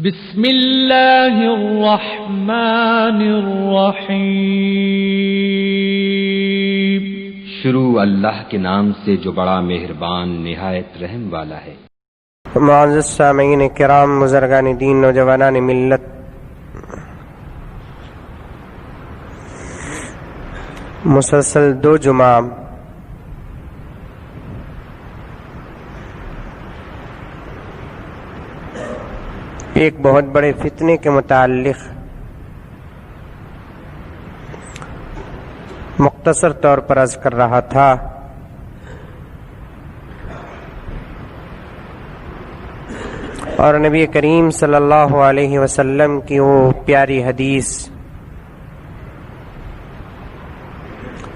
بسم اللہ الرحمن الرحیم۔ شروع اللہ کے نام سے جو بڑا مہربان نہایت رحم والا ہے۔ معزز سامعین کرام، بزرگان دین، نوجوانان ملت، مسلسل 2 جمعہ ایک بہت بڑے فتنے کے متعلق مختصر طور پر عرض کر رہا تھا۔ اور نبی کریم صلی اللہ علیہ وسلم کی وہ پیاری حدیث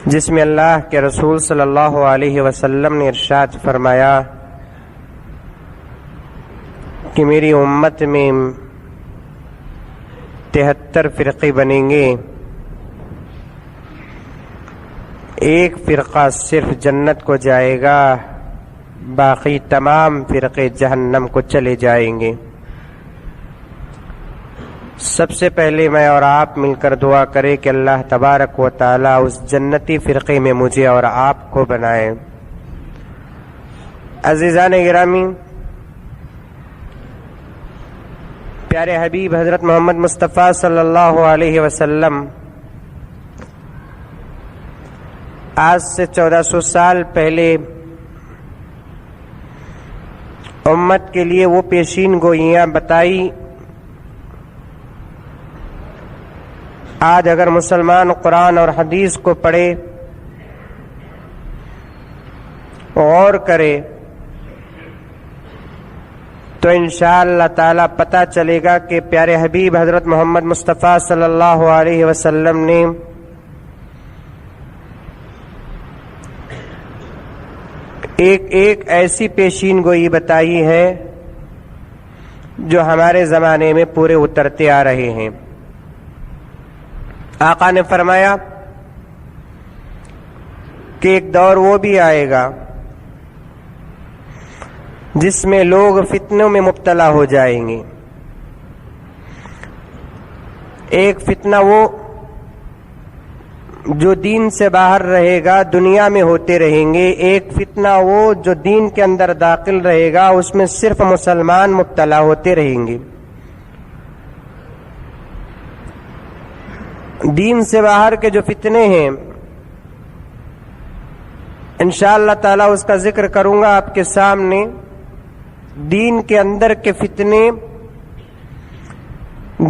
جس میں اللہ کے رسول صلی اللہ علیہ وسلم نے ارشاد فرمایا کہ میری امت میں 73 فرقے بنیں گے، ایک فرقہ صرف جنت کو جائے گا، باقی تمام فرقے جہنم کو چلے جائیں گے۔ سب سے پہلے میں اور آپ مل کر دعا کریں کہ اللہ تبارک و تعالی اس جنتی فرقے میں مجھے اور آپ کو بنائے۔ عزیزان گرامی، پیارے حبیب حضرت محمد مصطفیٰ صلی اللہ علیہ وسلم آج سے 1400 سال پہلے امت کے لیے وہ پیشین گوئیاں بتائی۔ آج اگر مسلمان قرآن اور حدیث کو پڑھے، غور کرے، تو انشاءاللہ تعالی پتہ چلے گا کہ پیارے حبیب حضرت محمد مصطفیٰ صلی اللہ علیہ وسلم نے ایک ایسی پیشین گوئی بتائی ہے جو ہمارے زمانے میں پورے اترتے آ رہے ہیں۔ آقا نے فرمایا کہ ایک دور وہ بھی آئے گا جس میں لوگ فتنوں میں مبتلا ہو جائیں گے۔ ایک فتنہ وہ جو دین سے باہر رہے گا، دنیا میں ہوتے رہیں گے، ایک فتنہ وہ جو دین کے اندر داخل رہے گا، اس میں صرف مسلمان مبتلا ہوتے رہیں گے۔ دین سے باہر کے جو فتنے ہیں انشاءاللہ تعالی اس کا ذکر کروں گا آپ کے سامنے۔ دین کے اندر کے فتنے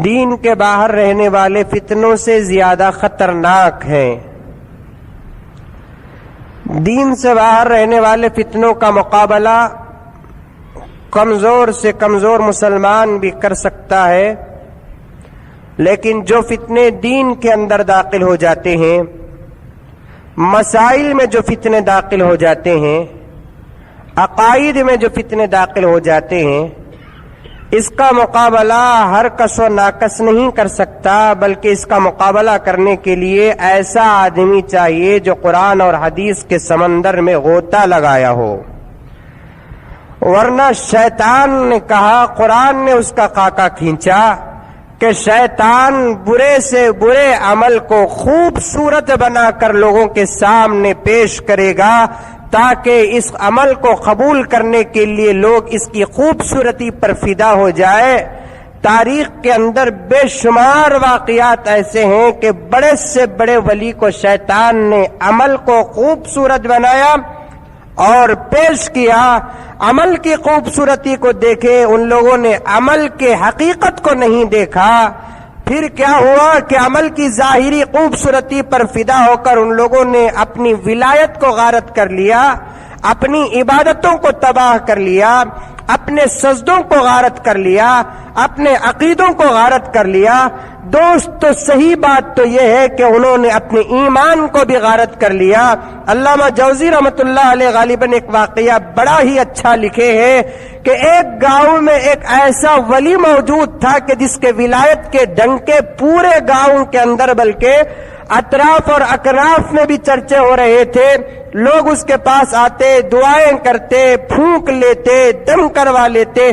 دین کے باہر رہنے والے فتنوں سے زیادہ خطرناک ہیں۔ دین سے باہر رہنے والے فتنوں کا مقابلہ کمزور سے کمزور مسلمان بھی کر سکتا ہے، لیکن جو فتنے دین کے اندر داخل ہو جاتے ہیں، مسائل میں جو فتنے داخل ہو جاتے ہیں، عقائد میں جو فتنے داخل ہو جاتے ہیں، اس کا مقابلہ ہر کس و ناکس نہیں کر سکتا، بلکہ اس کا مقابلہ کرنے کے لیے ایسا آدمی چاہیے جو قرآن اور حدیث کے سمندر میں غوطہ لگایا ہو۔ ورنہ شیطان نے کہا، قرآن نے اس کا خاکہ کھینچا کہ شیطان برے سے برے عمل کو خوبصورت بنا کر لوگوں کے سامنے پیش کرے گا تاکہ اس عمل کو قبول کرنے کے لیے لوگ اس کی خوبصورتی پر فدا ہو جائے۔ تاریخ کے اندر بے شمار واقعات ایسے ہیں کہ بڑے سے بڑے ولی کو شیطان نے عمل کو خوبصورت بنایا اور پیش کیا۔ عمل کی خوبصورتی کو دیکھے، ان لوگوں نے عمل کے حقیقت کو نہیں دیکھا۔ پھر کیا ہوا کہ عمل کی ظاہری خوبصورتی پر فدا ہو کر ان لوگوں نے اپنی ولایت کو غارت کر لیا، اپنی عبادتوں کو تباہ کر لیا، اپنے سجدوں کو غارت کر لیا، اپنے عقیدوں کو غارت کر لیا۔ دوست، تو صحیح بات تو یہ ہے کہ انہوں نے اپنے ایمان کو بھی غارت کر لیا۔ علامہ جوزی رحمۃ اللہ علیہ غالباً ایک واقعہ بڑا ہی اچھا لکھے ہیں کہ ایک گاؤں میں ایک ایسا ولی موجود تھا کہ جس کے ولایت کے ڈنکے پورے گاؤں کے اندر بلکہ اطراف اور اکناف میں بھی چرچے ہو رہے تھے۔ لوگ اس کے پاس آتے، دعائیں کرتے، پھونک لیتے، دم کروا لیتے۔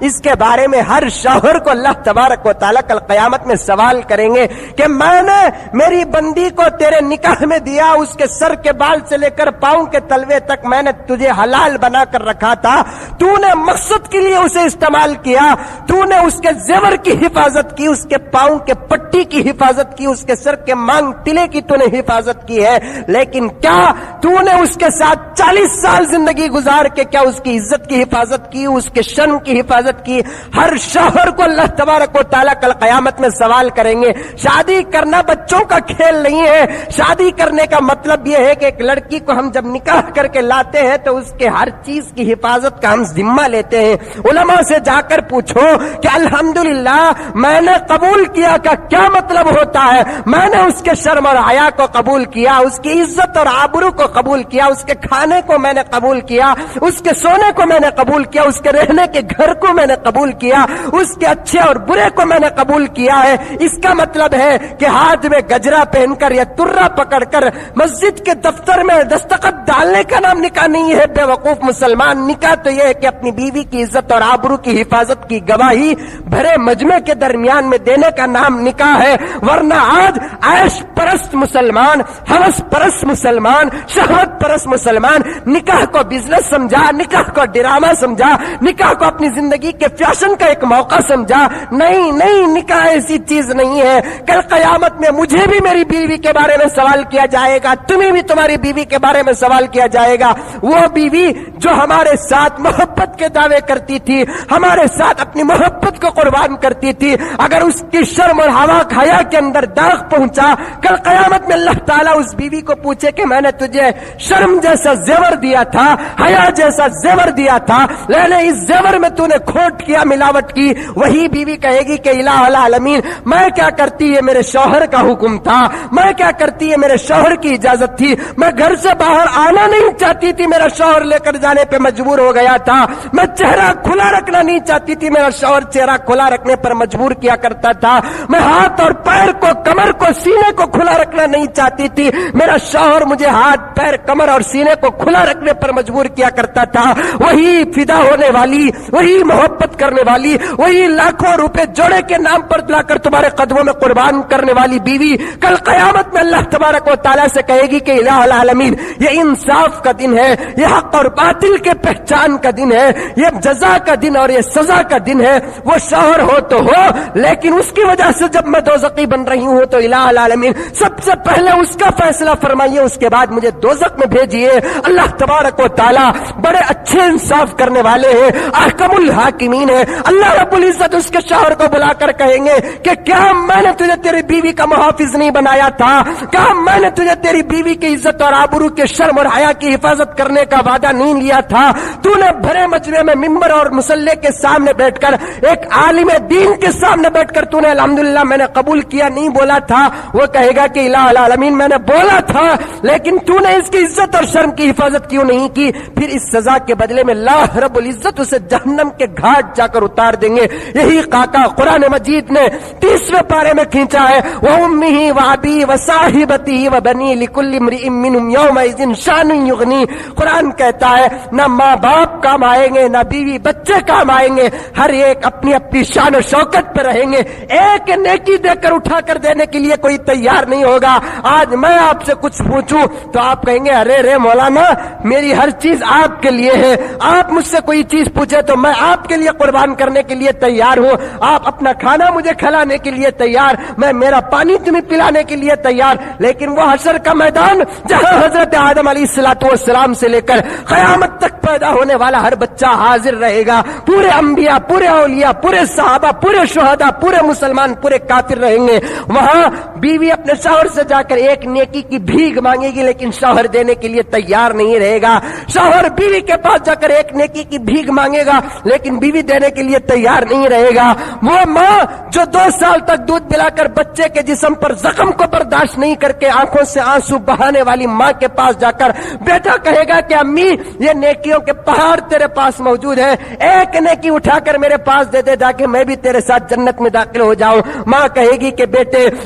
اس کے بارے میں ہر شوہر کو اللہ تبارک و تعالیٰ کل قیامت میں سوال کریں گے کہ میں نے میری بندی کو تیرے نکاح میں دیا، اس کے سر کے بال سے لے کر پاؤں کے تلوے تک میں نے تجھے حلال بنا کر رکھا تھا، تو نے مقصد کے لیے اسے استعمال کیا، تو نے اس کے زیور کی حفاظت کی، اس کے پاؤں کے پٹی کی حفاظت کی، اس کے سر کے مانگ تلے کی تو نے حفاظت کی ہے، لیکن کیا تو نے اس کے ساتھ 40 سال زندگی گزار کے کیا اس کی عزت کی حفاظت کی، اس کے شرم کی حفاظت کی؟ ہر شوہر کو اللہ تبارک و تعالیٰ کل قیامت میں سوال کریں گے۔ شادی کرنا بچوں کا کھیل نہیں ہے، شادی کرنے کا مطلب یہ ہے کہ ایک لڑکی کو ہم جب نکاح کر کے لاتے ہیں تو اس کے ہر چیز کی حفاظت کا ہم ذمہ لیتے ہیں۔ علماء سے جا کر پوچھو کہ الحمدللہ میں نے قبول کیا کا کیا مطلب ہوتا ہے؟ میں نے اس کے شرم اور حیا کو قبول کیا، اس کی عزت اور آبرو کو قبول کیا، اس کے کھانے کو میں نے قبول کیا، اس کے سونے کو میں نے قبول کیا، اس کے رہنے کے گھر کو میں نے قبول کیا، اس کے اچھے اور برے کو میں نے قبول کیا ہے۔ اس کا مطلب ہے کہ ہاتھ میں گجرا پہن کر یا ترا پکڑ کر مسجد کے دفتر میں دستخط ڈالنے کا نام نکاح نہیں ہے بے وقوف مسلمان۔ نکاح تو یہ ہے کہ اپنی بیوی کی عزت اور آبرو کی حفاظت کی گواہی بھرے مجمع کے درمیان میں دینے کا نام نکاح ہے، ورنہ آج عیش پرست مسلمان، ہوس پرست مسلمان، شہوت پرست مسلمان نکاح کو بزنس سمجھا، نکاح کو ڈرامہ سمجھا، نکاح کو اپنی زندگی کے فیشن کا ایک موقع سمجھا۔ نہیں نہیں، نکاح ایسی چیز نہیں ہے۔ کل قیامت میں مجھے بھی میری بیوی کے بارے میں سوال کیا جائے گا، تمہیں بھی تمہاری بیوی کے بارے میں سوال کیا جائے گا۔ وہ بیوی جو ہمارے ساتھ محبت کے دعوے کرتی تھی، ہمارے ساتھ اپنی محبت کو قربان کرتی تھی، اگر اس کی شرم اور حیا کے اندر داغ پہنچا، کل قیامت میں اللہ تعالیٰ اس بیوی کو پوچھے کہ میں نے تجھے شرم جیسا زیور دیا تھا، حیا جیسا زیور دیا تھا، لیکن اس زیور میں تو نے کھوٹ کیا، ملاوٹ کی، وہی بیوی کہے گی کہ الہ العالمین میں کیا کرتی، یہ میرے شوہر کا حکم تھا، میں کیا کرتی، یہ میرے شوہر کی اجازت تھی، میں گھر سے باہر آنا نہیں چاہتی تھی، میرا شوہر لے کر جانے پہ مجبور ہو گیا تھا، میں چہرہ کھلا رکھنا نہیں چاہتی تھی، میرا شوہر چہرہ کھلا رکھنے پر مجبور کیا کرتا تھا، میں ہاتھ اور پیر کو، کمر کو، سینے کو کھلا رکھنا نہیں چاہتی تھی، میرا شوہر مجھے ہاتھ پیر کمر اور سینے کو کھلا رکھنے پر مجبور کیا کرتا تھا۔ وہی فدا ہونے والی، وہی محبت کرنے والی، وہی لاکھوں روپے جوڑے کے نام پر لا کر تمہارے قدموں میں قربان کرنے والی بیوی کل قیامت میں اللہ تبارک و تعالیٰ سے کہے گی کہ الہ العالمین یہ انصاف کا دن ہے، یہ حق اور باطل کے پہچان کا دن ہے، یہ جزا کا دن اور یہ سزا کا دن ہے۔ وہ شوہر ہو تو ہو، لیکن اس کی وجہ سے جب میں دوزخی بن رہی ہوں تو الہ العالمین سب سے پہلے اس کا فیصلہ فرمائیے، اس کے بعد مجھے دوزخ میں بھیجیے۔ اللہ تبارک و تعالیٰ بڑے اچھے انصاف کرنے والے ہیں، احکم الحاکمین ہیں۔ اللہ رب العزت اس کے شوہر کو بلا کر کہیں گے کہ کیا میں نے تجھے تیری بیوی کا محافظ نہیں بنایا تھا؟ کیا میں نے تجھے تیری بیوی کی عزت اور آبرو کے شرم اور حیا کی حفاظت کرنے کا وعدہ نہیں لیا تھا؟ تو نے بھرے مجمع میں ممبر اور مصلی کے سامنے بیٹھ کر، ایک عالم دین کے سامنے بیٹھ کر تو نے الحمدللہ میں نے قبول کیا نہیں بولا تھا؟ وہ کہے گا کہ الہ العالمین میں نے بولا تھا، لیکن تو نے اس کی عزت اور شرم کی حفاظت کیوں نہیں کی؟ پھر اس سزا کے بدلے میں اللہ رب العزت اسے جہنم کے گھاٹ جا کر اتار دیں گے۔ یہی قاقہ قرآن مجید نے 30ویں پارے میں کھینچا ہے، وَأُمِّهِ وَأَبِيهِ وَصَاحِبَتِهِ وَبَنِيهِ لِكُلِّ امْرِئٍ مِّنْهُمْ يَوْمَئِذٍ شَأْنٌ يُغْنِيهِ۔ قرآن کہتا ہے نہ ماں باپ کام آئیں گے، نہ بیوی بچے کام آئیں گے، ہر ایک اپنی اپنی شان و شوکت پہ رہیں گے، ایک نیکی دے کر اٹھا کر دینے کے لیے کوئی تیار نہیں ہوگا۔ آج میں آپ سے کچھ پوچھوں تو آپ کہیں گے ارے رے مولانا میری ہر چیز آپ کے لیے ہے، آپ مجھ سے کوئی چیز پوچھے تو میں آپ کے لیے قربان کرنے کے لیے تیار ہوں، آپ اپنا کھانا مجھے کھلانے کے لیے تیار، میں میرا پانی تمہیں پلانے کے لیے تیار، لیکن وہ حشر کا میدان جہاں حضرت آدم علیہ السلام سے لے کر قیامت تک پیدا ہونے والا ہر بچہ حاضر رہے گا، پورے انبیاء، پورے اولیاء، پورے صحابہ، پورے شہداء، پورے مسلمان، پورے کافر رہیں گے۔ وہاں بیوی اپنے شوہر سے جا کر ایک نیکی کی بھیک مانگے گی، لیکن شوہر دینے کے لیے تیار نہیں رہے گا۔ شوہر بیوی کے پاس جا کر ایک نیکی کی بھیک مانگے گا، لیکن بیوی دینے کے لیے تیار نہیں رہے گا۔ وہ ماں جو 2 سال تک دودھ پلا کر بچے کے جسم پر زخم کو برداشت نہیں کر کے آنکھوں سے آنسو بہانے والی ماں کے پاس جا کر بیٹا کہے گا کہ امی یہ نیکیوں کے پہاڑ تیرے پاس موجود ہے، ایک نیکی اٹھا کر میرے پاس دے دے تاکہ میں بھی تیرے ساتھ جنت میں داخل ہو جاؤں۔ ماں کہے گی کہ بیٹے،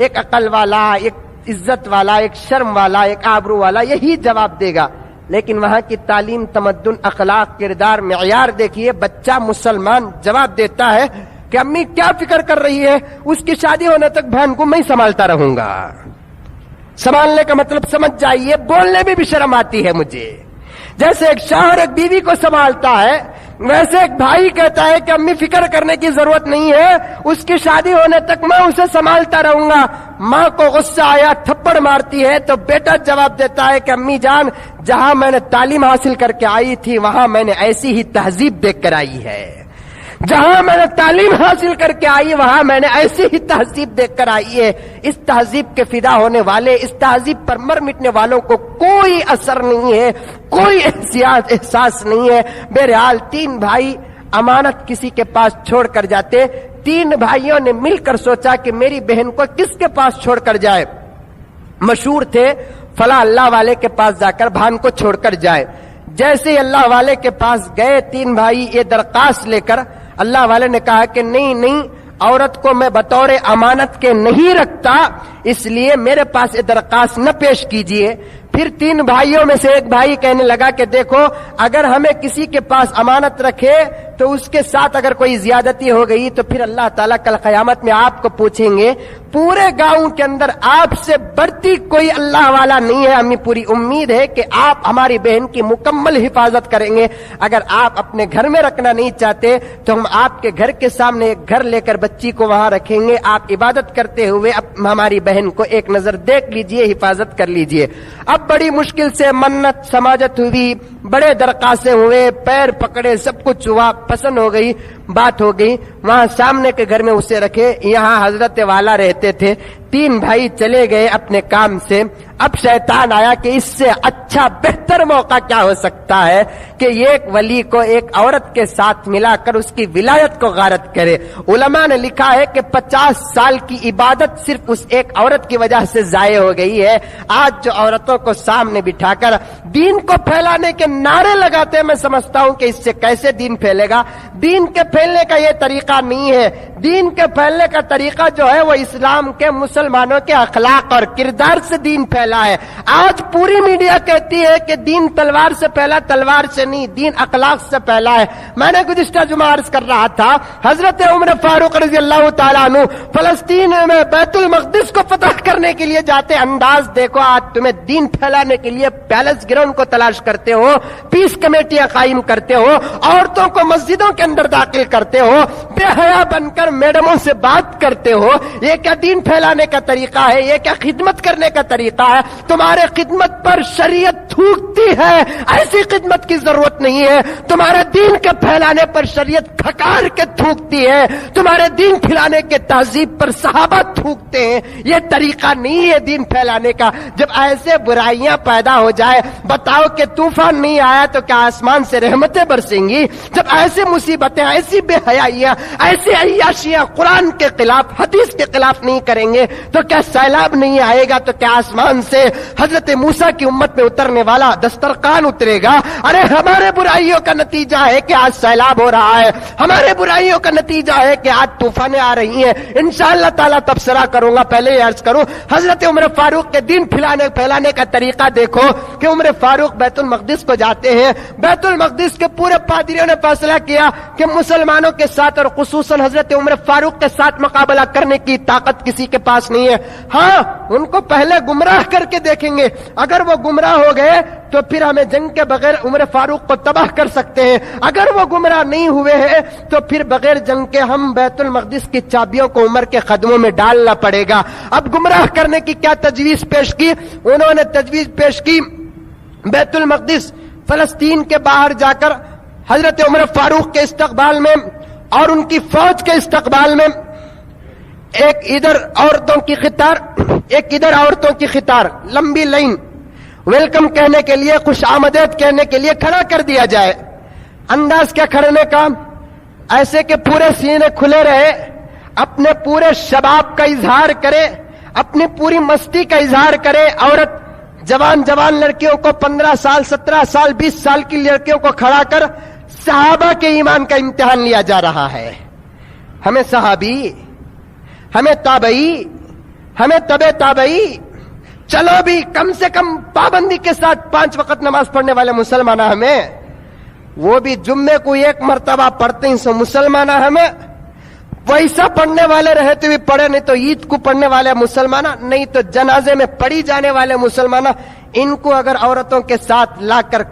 ایک عقل والا، ایک عزت والا، ایک شرم والا، ایک آبرو والا یہی جواب دے گا. لیکن وہاں کی تعلیم، تمدن، اخلاق، کردار، معیار دیکھیے. بچہ مسلمان جواب دیتا ہے کہ امی کیا فکر کر رہی ہے، اس کی شادی ہونے تک بہن کو میں سنبھالتا رہوں گا. سنبھالنے کا مطلب سمجھ جائیے، بولنے میں بھی شرم آتی ہے مجھے. جیسے ایک شوہر ایک بیوی کو سنبھالتا ہے، ویسے ایک بھائی کہتا ہے کہ امی فکر کرنے کی ضرورت نہیں ہے، اس کی شادی ہونے تک میں اسے سنبھالتا رہوں گا. ماں کو غصہ آیا، تھپڑ مارتی ہے تو بیٹا جواب دیتا ہے کہ امی جان، جہاں میں نے تعلیم حاصل کر کے آئی تھی وہاں میں نے ایسی ہی تہذیب دیکھ کر آئی ہے. جہاں میں نے تعلیم حاصل کر کے آئی وہاں میں نے ایسی ہی تہذیب دیکھ کر آئی ہے. اس تہذیب کے فدا ہونے والے، اس تہذیب پر مر مٹنے والوں کو کوئی اثر نہیں ہے، کوئی احساس نہیں ہے. بہرحال 3 بھائی امانت کسی کے پاس چھوڑ کر جاتے. 3 بھائیوں نے مل کر سوچا کہ میری بہن کو کس کے پاس چھوڑ کر جائے. مشہور تھے فلاں اللہ والے کے پاس جا کر بہن کو چھوڑ کر جائے. جیسے اللہ والے کے پاس گئے 3 بھائی یہ درخواست لے کر، اللہ والے نے کہا کہ نہیں، عورت کو میں بطور امانت کے نہیں رکھتا، اس لیے میرے پاس یہ درخواست نہ پیش کیجیے. پھر 3 بھائیوں میں سے ایک بھائی کہنے لگا کہ دیکھو، اگر ہمیں کسی کے پاس امانت رکھے تو اس کے ساتھ اگر کوئی زیادتی ہو گئی تو پھر اللہ تعالیٰ کل قیامت میں آپ کو پوچھیں گے. پورے گاؤں کے اندر آپ سے بڑھتی کوئی اللہ والا نہیں ہے. ہمیں پوری امید ہے کہ آپ ہماری بہن کی مکمل حفاظت کریں گے. اگر آپ اپنے گھر میں رکھنا نہیں چاہتے تو ہم آپ کے گھر کے سامنے ایک گھر لے کر بچی کو وہاں رکھیں گے. آپ عبادت کرتے ہوئے ہماری بہن کو ایک نظر دیکھ لیجئے، حفاظت کر لیجئے. اب بڑی مشکل سے منت سماجت ہوئی، بڑے درخواستیں ہوئے، پیر پکڑے، سب کچھ ہوا، پسند ہو گئی، بات ہو گئی. وہاں سامنے کے گھر میں اسے رکھے. یہاں حضرت والا رہتے تھے. 3 بھائی چلے گئے اپنے کام سے. اب شیطان آیا کہ اس سے اچھا بہتر موقع کیا ہو سکتا ہے کہ یہ ایک ولی کو ایک عورت کے ساتھ ملا کر اس کی ولایت کو غارت کرے. علماء نے لکھا ہے کہ 50 سال کی عبادت صرف اس ایک عورت کی وجہ سے ضائع ہو گئی ہے. آج جو عورتوں کو سامنے بٹھا کر دین کو پھیلانے کے نعرے لگاتے ہیں، میں سمجھتا ہوں کہ اس سے کیسے دین پھیلے گا. دین کے پھیلنے کا یہ طریقہ نہیں ہے. دین کے پھیلنے کا طریقہ جو ہے وہ اسلام کے، مسلمانوں کے اخلاق اور کردار سے دین پھیلا ہے. آج پوری میڈیا کہتی ہے کہ دین تلوار سے پھیلا، تلوار سے نہیں، دین اخلاق سے پھیلا ہے. میں نے گزشتہ جمعہ عرض کر رہا تھا، حضرت عمر فاروق رضی اللہ تعالیٰ عنہ فلسطین میں بیت المقدس کو فتح کرنے کے لیے جاتے. انداز دیکھو، آج تمہیں دین پھیلانے کے لیے پیلس گراؤنڈ کو تلاش کرتے ہو، پیس کمیٹیاں قائم کرتے ہو، عورتوں کو مسجدوں کے اندر داخل کرتے ہو، بے حیا بن کر میڈموں سے بات کرتے ہو. یہ کیا دین پھیلانے کا طریقہ ہے؟ یہ کیا خدمت کرنے کا طریقہ ہے؟ تمہارے خدمت پر شریعت تھوکتی ہے، ایسی خدمت کی ضرورت نہیں ہے. تمہارے دین کے پھیلانے پر شریعت کھکار کے تھوکتی ہے، تمہارے دین پھیلانے کے تہذیب پر صحابہ تھوکتے ہیں. یہ طریقہ نہیں ہے دین پھیلانے کا. جب ایسے برائیاں پیدا ہو جائے، بتاؤ کہ طوفان نہیں آیا تو کیا آسمان سے رحمتیں برسیں گی؟ جب ایسی مصیبتیں، ایسی بے حیائیاں، ایسی عیاشیاں قرآن کے خلاف، حدیث کے خلاف نہیں کریں گے تو کیا سیلاب نہیں آئے گا؟ تو کیا آسمان سے حضرت موسیٰ کی امت میں اترنے والا دسترخوان اترے گا؟ ارے ہمارے برائیوں کا نتیجہ ہے کہ آج سیلاب ہو رہا ہے، ہمارے برائیوں کا نتیجہ ہے کہ آج طوفانیں آ رہی ہیں. انشاءاللہ تعالیٰ تبصرہ کروں گا. پہلے یہ عرض کروں، حضرت عمر فاروق کے دین پھیلانے کا طریقہ دیکھو کہ عمر فاروق بیت المقدس کو جاتے ہیں. بیت المقدس کے پورے پادریوں نے فیصلہ کیا کہ مسلمانوں کے ساتھ اور خصوصاً حضرت عمر فاروق کے ساتھ مقابلہ کرنے کی طاقت کسی کے پاس نہیں ہے. ہاں، ان کو پہلے گمراہ کر کے دیکھیں گے. اگر وہ گمراہ ہو گئے تو پھر ہمیں جنگ کے بغیر عمر فاروق کو تباہ کر سکتے ہیں. اگر وہ گمراہ نہیں ہوئے ہیں تو پھر بغیر جنگ کے ہم بیت المقدس کی چابیوں کو عمر کے قدموں میں ڈالنا پڑے گا. اب گمراہ کرنے کی کیا تجویز پیش کی؟ انہوں نے تجویز پیش کی بیت المقدس فلسطین کے باہر جا کر حضرت عمر فاروق کے استقبال میں اور ان کی فوج کے استقبال میں ایک ادھر عورتوں کی قطار، ایک ادھر عورتوں کی قطار، لمبی لائن، ویلکم کہنے کے لیے، خوش آمدید کہنے کے لیے کھڑا کر دیا جائے. انداز کیا کھڑنے کا؟ ایسے کہ پورے سینے کھلے رہے، اپنے پورے شباب کا اظہار کرے، اپنی پوری مستی کا اظہار کرے. عورت جوان لڑکیوں کو 15 سال 17 سال 20 سال کی لڑکیوں کو کھڑا کر صحابہ کے ایمان کا امتحان لیا جا رہا ہے. ہمیں صحابی، ہمیں تابعی، ہمیں تبے تابعی چلو بھی کم سے کم پابندی کے ساتھ 5 وقت نماز پڑھنے والے مسلمان ہمیں، وہ بھی جمعے کو 1 مرتبہ پڑھتے ہیں سو مسلمان ہمیں، ویسا پڑھنے والے رہتے بھی پڑھے، نہیں تو عید کو پڑھنے والے مسلمان، نہیں تو جنازے میں پڑھی جانے والے مسلمان، ان کو اگر عورتوں کے ساتھ لا کر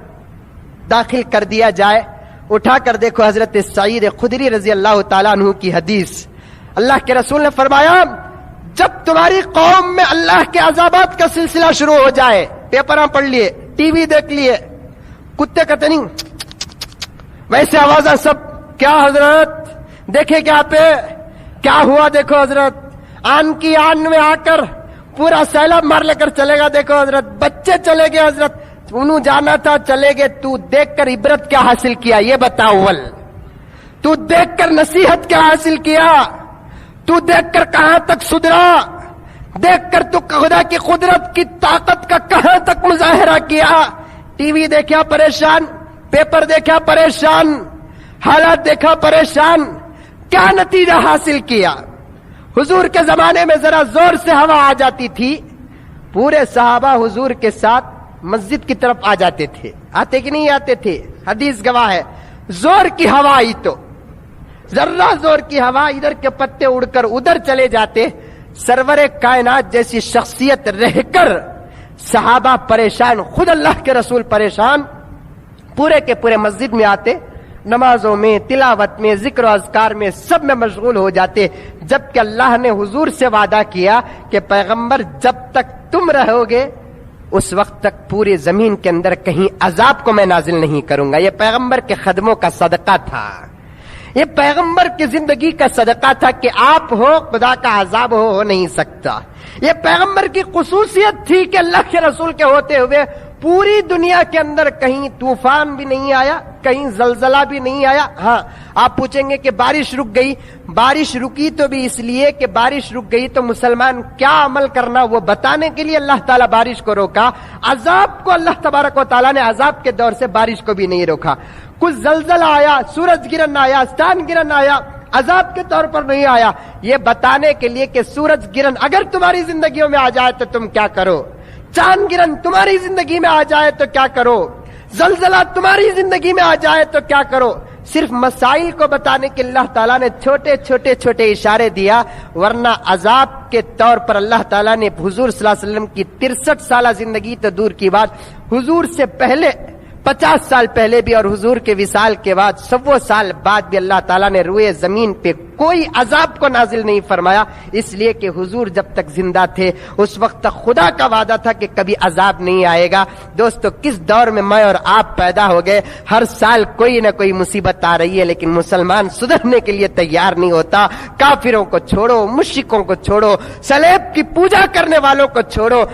داخل کر دیا جائے. اٹھا کر دیکھو حضرت سعید خدری رضی اللہ تعالیٰ عنہ کی حدیث. اللہ کے رسول نے فرمایا جب تمہاری قوم میں اللہ کے عذابات کا سلسلہ شروع ہو جائے، پیپراں پڑھ لیے، ٹی وی دیکھ لیے، کتے کہتے نہیں ویسے آوازیں سب، کیا حضرت دیکھے کیا پہ کیا ہوا، دیکھو حضرت آن کی آن میں آ کر پورا سیلاب مار لے کر چلے گا، دیکھو حضرت بچے چلے گئے، حضرت انہوں جانا تھا چلے گئے. تو دیکھ کر عبرت کیا حاصل کیا یہ بتا اول؟ تو دیکھ کر نصیحت کیا حاصل کیا؟ تو دیکھ کر کہاں تک سدھرا؟ دیکھ کر تو خدا کی قدرت کی طاقت کا کہاں تک مظاہرہ کیا؟ ٹی وی دیکھا پریشان، پیپر دیکھا پریشان، حالات دیکھا پریشان، کیا نتیجہ حاصل کیا؟ حضور کے زمانے میں ذرا زور سے ہوا آ جاتی تھی، پورے صحابہ حضور کے ساتھ مسجد کی طرف آ جاتے تھے. آتے کہ نہیں آتے تھے؟ حدیث گواہ ہے. زور کی ہوا آئی تو ذرہ زور کی ہوا، ادھر کے پتے اڑ کر ادھر چلے جاتے. سرور کائنات جیسی شخصیت رہ کر صحابہ پریشان، خود اللہ کے رسول پریشان، پورے کے پورے مسجد میں آتے، نمازوں میں، تلاوت میں، ذکر و اذکار میں، سب میں مشغول ہو جاتے. جبکہ اللہ نے حضور سے وعدہ کیا کہ پیغمبر جب تک تم رہو گے اس وقت تک پوری زمین کے اندر کہیں عذاب کو میں نازل نہیں کروں گا. یہ پیغمبر کے خدموں کا صدقہ تھا، یہ پیغمبر کی زندگی کا صدقہ تھا کہ آپ ہو خدا کا عذاب ہو نہیں سکتا. یہ پیغمبر کی خصوصیت تھی کہ اللہ کے رسول کے ہوتے ہوئے پوری دنیا کے اندر کہیں طوفان بھی نہیں آیا، کہیں زلزلہ بھی نہیں آیا. ہاں آپ پوچھیں گے کہ بارش رک گئی، بارش رکی تو بھی اس لیے کہ بارش رک گئی تو مسلمان کیا عمل کرنا وہ بتانے کے لیے اللہ تعالیٰ بارش کو روکا. عذاب کو اللہ تبارک و تعالیٰ نے عذاب کے دور سے بارش کو بھی نہیں روکا. کچھ زلزلہ آیا، سورج گرہن آیا، ستان گرہن آیا، عذاب کے طور پر نہیں آیا، یہ بتانے کے لیے کہ سورج گرہن اگر تمہاری زندگیوں میں آ جائے تو تم کیا کرو، چاند گرہن تمہاری زندگی میں آ جائے تو کیا کرو، زلزلہ تمہاری زندگی میں آ جائے تو کیا کرو. صرف مسائل کو بتانے کے اللہ تعالیٰ نے چھوٹے چھوٹے چھوٹے اشارے دیا، ورنہ عذاب کے طور پر اللہ تعالیٰ نے حضور صلی اللہ علیہ وسلم کی 63 سالہ زندگی تو دور کی بات، حضور سے پہلے 50 سال پہلے بھی اور حضور کے وصال کے بعد 100 سال بعد بھی اللہ تعالیٰ نے روئے زمین پہ کوئی عذاب کو نازل نہیں فرمایا، اس لیے کہ حضور جب تک زندہ تھے اس وقت تک خدا کا وعدہ تھا کہ کبھی عذاب نہیں آئے گا. دوستو کس دور میں میں اور آپ پیدا ہو گئے، ہر سال کوئی نہ کوئی مصیبت آ رہی ہے، لیکن مسلمان سدھرنے کے لیے تیار نہیں ہوتا. کافروں کو چھوڑو، مشرکوں کو چھوڑو، صلیب کی پوجا کرنے والوں کو چھوڑو.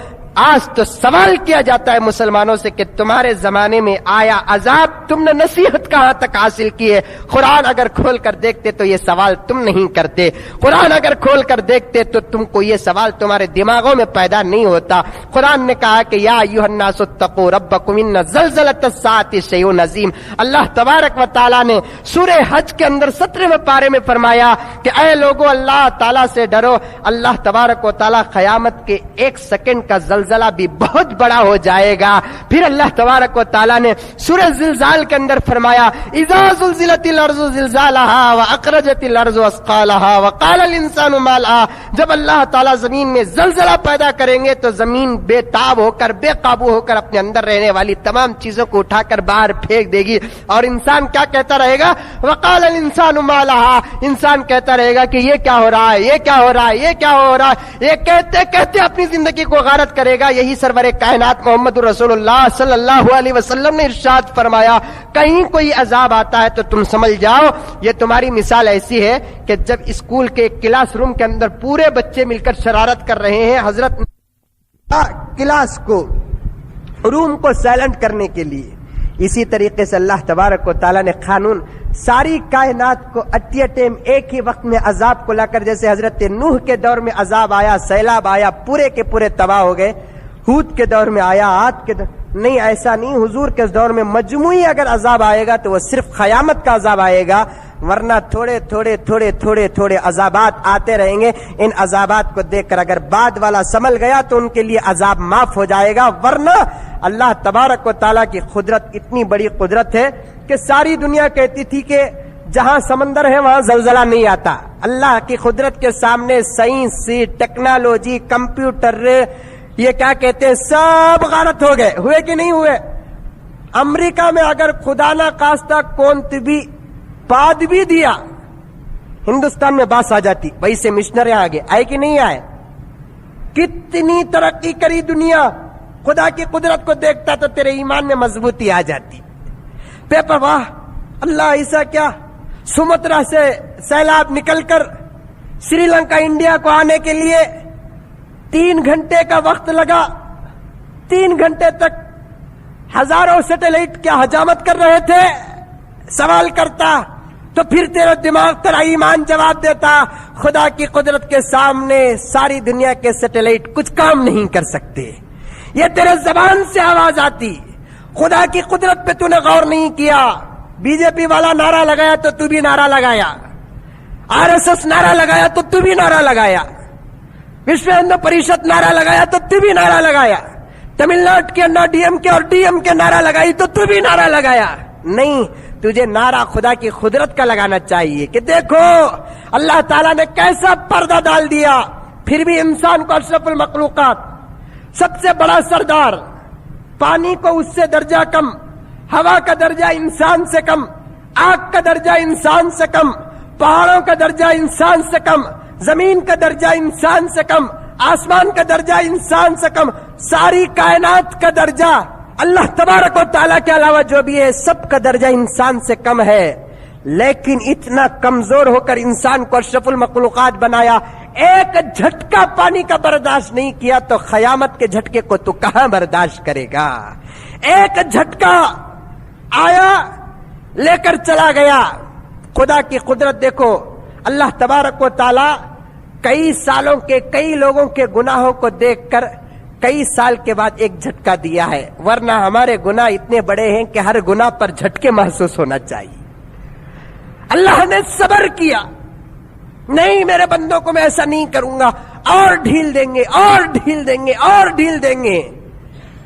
آج تو سوال کیا جاتا ہے مسلمانوں سے کہ تمہارے زمانے میں آیا عذاب، تم نے نصیحت کہاں تک حاصل کی ہے؟ قرآن اگر کھول کر دیکھتے تو یہ سوال تم نہیں کرتے، قرآن اگر کھول کر دیکھتے تو تم کو یہ سوال تمہارے دماغوں میں پیدا نہیں ہوتا. قرآن نے کہا کہ یا ایھا الناس اتقوا ربکم ان زلزلۃ الساعۃ شیء عظیم. اللہ تبارک و تعالیٰ نے سورہ حج کے اندر 17ویں پارے میں فرمایا کہ اے لوگو اللہ تعالیٰ سے ڈرو. اللہ تبارک و تعالیٰ قیامت کے 1 سیکنڈ کا زلزلہ بھی بہت بڑا ہو جائے گا. پھر اللہ تبارک و تعالیٰ نے سورہ زلزال کے اندر فرمایا اذا زلزلت الارض زلزالها واخرجت الارض اثقالها وقال الانسان ما لها. جب اللہ تعالیٰ زمین میں زلزلہ پیدا کریں گے تو زمین بے تاب ہو کر، بے قابو ہو کر اپنے اندر رہنے والی تمام چیزوں کو اٹھا کر باہر پھینک دے گی، اور انسان کیا کہتا رہے گا؟ وقال الانسان ما لها. انسان کہتا رہے گا کہ یہ کیا ہو رہا ہے، یہ کیا ہو رہا ہے، یہ کیا ہو رہا ہے. یہ کہتے کہتے اپنی زندگی کو غارت کرے گا. یہی سرور کائنات محمد رسول اللہ صلی اللہ علیہ وسلم نے ارشاد فرمایا کہیں کوئی عذاب آتا ہے تو تم سمجھ جاؤ یہ تمہاری مثال ایسی ہے کہ جب اسکول کے کلاس روم کے اندر پورے بچے مل کر شرارت کر رہے ہیں، حضرت کلاس کو، روم کو سائلنٹ کرنے کے لیے، اسی طریقے سے اللہ تبارک و تعالیٰ نے قانون ساری کائنات کو ایٹ اے ٹائم ایک ہی وقت میں عذاب کو لا کر، جیسے حضرت نوح کے دور میں عذاب آیا، سیلاب آیا، پورے کے پورے تباہ ہو گئے، ہود کے دور میں آیا، عاد کے دور نہیں، ایسا نہیں. حضور کے دور میں مجموعی اگر عذاب آئے گا تو وہ صرف قیامت کا عذاب آئے گا. ورنہ تھوڑے تھوڑے تھوڑے تھوڑے تھوڑے عذابات آتے رہیں گے. ان عذابات کو دیکھ کر اگر بعد والا سنبھل گیا تو ان کے لیے عذاب معاف ہو جائے گا. ورنہ اللہ تبارک و تعالیٰ کی قدرت اتنی بڑی قدرت ہے کہ ساری دنیا کہتی تھی کہ جہاں سمندر ہے وہاں زلزلہ نہیں آتا. اللہ کی قدرت کے سامنے سائنس، ٹیکنالوجی، کمپیوٹر، یہ کیا کہتے ہیں، سب غارت ہو گئے. ہوئے کہ نہیں ہوئے؟ امریکہ میں اگر خدا نہ خواستہ کون بھی پاد بھی دیا، ہندوستان میں باس آ جاتی. وہی سے مشنر آگے آئے کہ نہیں آئے؟ کتنی ترقی کری دنیا. خدا کی قدرت کو دیکھتا تو تیرے ایمان میں مضبوطی آ جاتی. پیپر واہ اللہ، ایسا کیا؟ سمترا سے سیلاب نکل کر سری لنکا انڈیا کو آنے کے لیے 3 گھنٹے کا وقت لگا. 3 گھنٹے تک ہزاروں سیٹلائٹ کیا حجامت کر رہے تھے. سوال کرتا تو پھر تیرا دماغ، تیرا ایمان جواب دیتا خدا کی قدرت کے سامنے ساری دنیا کے سیٹلائٹ کچھ کام نہیں کر سکتے. یہ تیرے زبان سے آواز آتی. خدا کی قدرت پہ تو نے غور نہیں کیا. بی جے پی والا نعرہ لگایا تو تو بھی نعرہ لگایا. RSS نعرہ لگایا تو تو بھی نعرہ لگایا. وشو ہندو پریشد نعرہ لگایا تو تو بھی نعرہ لگایا. تمل ناڈو کے انا ڈی ایم کے نعرہ لگائی تو تو بھی نعرہ لگایا. نہیں، تجھے نعرہ خدا کی قدرت کا لگانا چاہیے کہ دیکھو اللہ تعالیٰ نے کیسا پردہ ڈال دیا. پھر بھی انسان کو اشرف المخلوقات، سب سے بڑا سردار، پانی کو اس سے درجہ کم، ہوا کا درجہ انسان سے کم، آگ کا درجہ انسان سے کم، پہاڑوں کا درجہ انسان سے کم، زمین کا درجہ انسان سے کم، آسمان کا درجہ انسان سے کم، ساری کائنات کا درجہ اللہ تبارک و تعالیٰ کے علاوہ جو بھی ہے سب کا درجہ انسان سے کم ہے. لیکن اتنا کمزور ہو کر انسان کو اشرف المخلوقات بنایا. ایک جھٹکا پانی کا برداشت نہیں کیا تو قیامت کے جھٹکے کو تو کہاں برداشت کرے گا. ایک جھٹکا آیا لے کر چلا گیا. خدا کی قدرت دیکھو. اللہ تبارک و تعالی کئی سالوں کے کئی لوگوں کے گناہوں کو دیکھ کر کئی سال کے بعد ایک جھٹکا دیا ہے. ورنہ ہمارے گناہ اتنے بڑے ہیں کہ ہر گناہ پر جھٹکے محسوس ہونا چاہیے. اللہ نے صبر کیا. نہیں میرے بندوں کو میں ایسا نہیں کروں گا، اور ڈھیل دیں گے اور ڈھیل دیں گے اور ڈھیل دیں گے.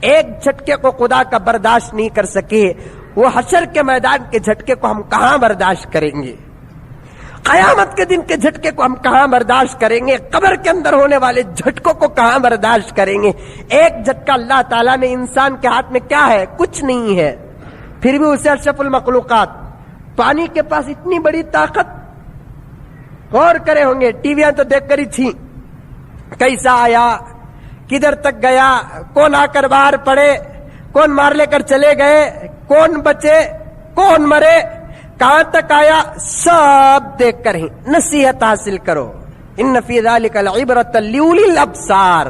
ایک جھٹکے کو خدا کا برداشت نہیں کر سکے. وہ حشر کے میدان کے جھٹکے کو ہم کہاں برداشت کریں گے؟ قیامت کے دن کے جھٹکے کو ہم کہاں برداشت کریں گے؟ قبر کے اندر ہونے والے جھٹکوں کو کہاں برداشت کریں گے؟ ایک جھٹکا اللہ تعالیٰ نے انسان کے ہاتھ میں کیا ہے؟ کچھ نہیں ہے. پھر بھی اسے اشرف المخلوقات. پانی کے پاس اتنی بڑی طاقت. غور کرے ہوں گے، ٹی ویاں تو دیکھ کر ہی تھی. کیسا آیا، کدھر تک گیا، کون آ کر باہر پڑے، کون مار لے کر چلے گئے، کون بچے، کون مرے، کہاں تک آیا، سب دیکھ کر ہی نصیحت حاصل کرو. ان فی ذلک لعبرۃ لأولی الابصار.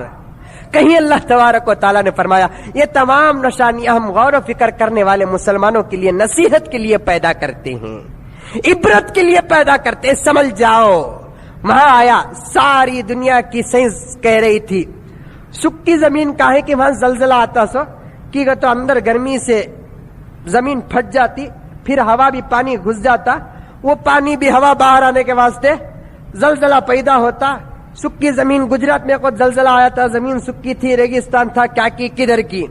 کہیں اللہ تبارک و تعالیٰ نے فرمایا یہ تمام نشانیاں ہم غور و فکر کرنے والے مسلمانوں کے لیے نصیحت کے لیے پیدا کرتے ہیں، عبرت کے لیے پیدا کرتے ہیں. سمجھ جاؤ. وہاں آیا، ساری دنیا کی سائنس کہہ رہی تھی سکی زمین کا ہے کہ وہاں زلزلہ آتا سو کہ تو اندر گرمی سے زمین پھٹ جاتی، پھر ہوا بھی پانی گھس جاتا، وہ پانی بھی ہوا باہر آنے کے واسطے زلزلہ پیدا ہوتا. سکی زمین، گجرات میں خود زلزلہ آیا تھا، زمین سکی تھی، ریگستان تھا. کیا کی، کدھر کی؟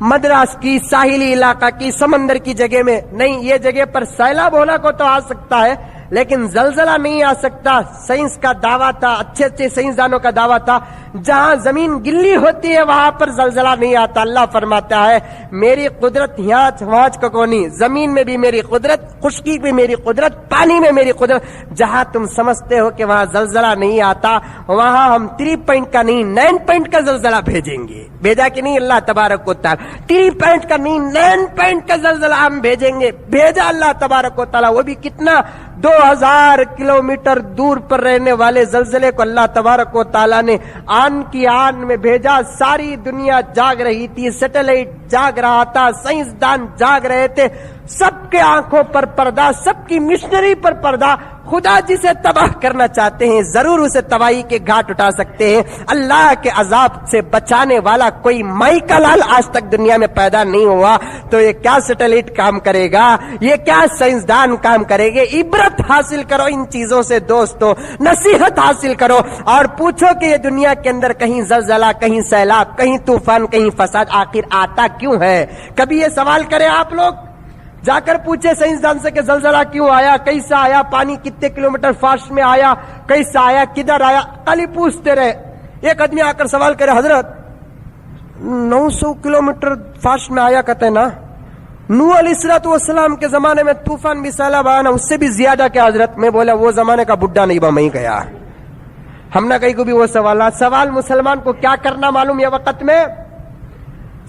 مدراس کی، ساحلی علاقہ کی، سمندر کی جگہ میں نہیں. یہ جگہ پر سیلاب ہونا کو تو آ سکتا ہے لیکن زلزلہ نہیں آ سکتا. سائنس کا دعویٰ تھا، اچھے اچھے سائنسدانوں کا دعویٰ تھا جہاں زمین گلی ہوتی ہے وہاں پر زلزلہ نہیں آتا. اللہ فرماتا ہے میری قدرت یہاں وہاں کونی، زمین میں بھی میری قدرت، خشکی بھی میری قدرت، پانی میں میری قدرت. جہاں تم سمجھتے ہو کہ وہاں زلزلہ نہیں آتا وہاں ہم 3 پوائنٹ کا نہیں 9 پوائنٹ کا زلزلہ بھیجیں گے. بھیجا کہ نہیں اللہ تبارک و تعالی؟ 3 پوائنٹ کا نہیں 9 پوائنٹ کا زلزلہ ہم بھیجیں گے. بھیجا اللہ تبارک و تعالی. وہ بھی کتنا؟ 2000 کلومیٹر دور پر رہنے والے زلزلے کو اللہ تبارک و تعالیٰ نے آن کی آن میں بھیجا. ساری دنیا جاگ رہی تھی، سیٹلائٹ جاگ رہا تھا، سائنسدان جاگ رہے تھے. سب کے آنکھوں پر پردہ, سب کی مشنری پر پردہ. خدا جسے تباہ کرنا چاہتے ہیں ضرور اسے تباہی کے گھاٹ اٹھا سکتے ہیں. اللہ کے عذاب سے بچانے والا کوئی مائی کا لال آج تک دنیا میں پیدا نہیں ہوا, تو یہ کیا سیٹلائٹ کام کرے گا, یہ کیا سائنسدان کام کرے گے. عبرت حاصل کرو ان چیزوں سے دوستو, نصیحت حاصل کرو اور پوچھو کہ یہ دنیا کے اندر کہیں زلزلہ, کہیں سیلاب, کہیں طوفان, کہیں فساد آخر آتا کیوں ہے. کبھی یہ سوال کریں آپ لوگ, جا کر پوچھے سائنسدان سے کہ زلزلہ کیوں آیا, کیسا آیا, پانی کتنے کلومیٹر فاسٹ میں آیا, کیسا آیا, کدھر آیا. کل ہی پوچھتے رہے. ایک آدمی آ کر سوال کرے, حضرت 900 کلومیٹر فاسٹ میں آیا کہتے ہیں نا, نوح علیہ السلام کے زمانے میں طوفان بھی سیلاب آیا نا, اس سے بھی زیادہ کیا حضرت. میں بولا وہ زمانے کا بڈھا نہیں با میں گیا, ہم نے کہیں کو بھی وہ سوال مسلمان کو کیا کرنا معلوم یہ وقت میں,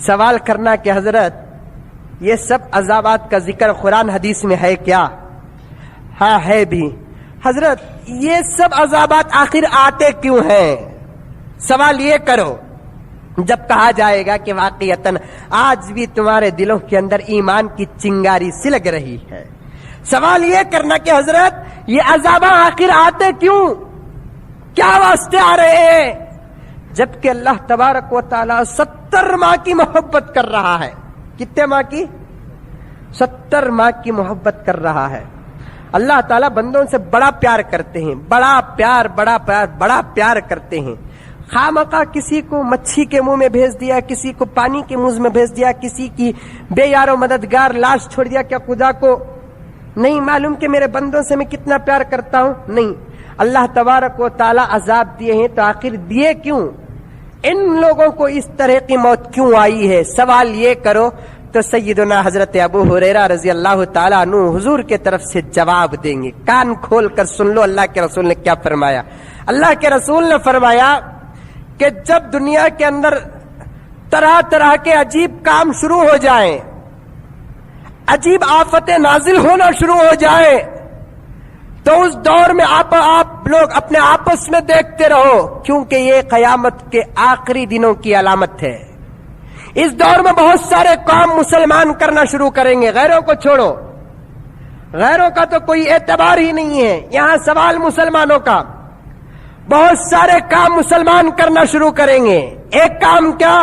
سوال کرنا کہ حضرت یہ سب عذابات کا ذکر قرآن حدیث میں ہے کیا. ہاں ہے بھی. حضرت یہ سب عذابات آخر آتے کیوں ہیں, سوال یہ کرو. جب کہا جائے گا کہ واقعتاً آج بھی تمہارے دلوں کے اندر ایمان کی چنگاری سی لگ رہی ہے, سوال یہ کرنا کہ حضرت یہ عذابات آخر آتے کیوں, کیا واسطے آ رہے ہیں. جبکہ اللہ تبارک و تعالی 70 ماہ کی محبت کر رہا ہے. کتنے ماہ کی؟ 70 ماہ کی محبت کر رہا ہے. اللہ تعالیٰ بندوں سے بڑا پیار کرتے ہیں, بڑا پیار کرتے ہیں. خامخواہ کسی کو مچھی کے منہ میں بھیج دیا, کسی کو پانی کے منہ میں بھیج دیا, کسی کی بے یار و مددگار لاش چھوڑ دیا. کیا خدا کو نہیں معلوم کہ میرے بندوں سے میں کتنا پیار کرتا ہوں؟ نہیں. اللہ تبارک و تعالیٰ عذاب دیے ہیں تو آخر دیے کیوں, ان لوگوں کو اس طرح کی موت کیوں آئی ہے, سوال یہ کرو. تو سیدنا حضرت ابو ہریرہ رضی اللہ تعالیٰ عنہ حضور کے طرف سے جواب دیں گے. کان کھول کر سن لو اللہ کے رسول نے کیا فرمایا. اللہ کے رسول نے فرمایا کہ جب دنیا کے اندر طرح طرح کے عجیب کام شروع ہو جائیں, عجیب آفتیں نازل ہونا شروع ہو جائیں, تو اس دور میں آپ لوگ اپنے آپس میں دیکھتے رہو, کیونکہ یہ قیامت کے آخری دنوں کی علامت ہے. اس دور میں بہت سارے کام مسلمان کرنا شروع کریں گے. غیروں کو چھوڑو, غیروں کا تو کوئی اعتبار ہی نہیں ہے, یہاں سوال مسلمانوں کا. بہت سارے کام مسلمان کرنا شروع کریں گے. ایک کام کیا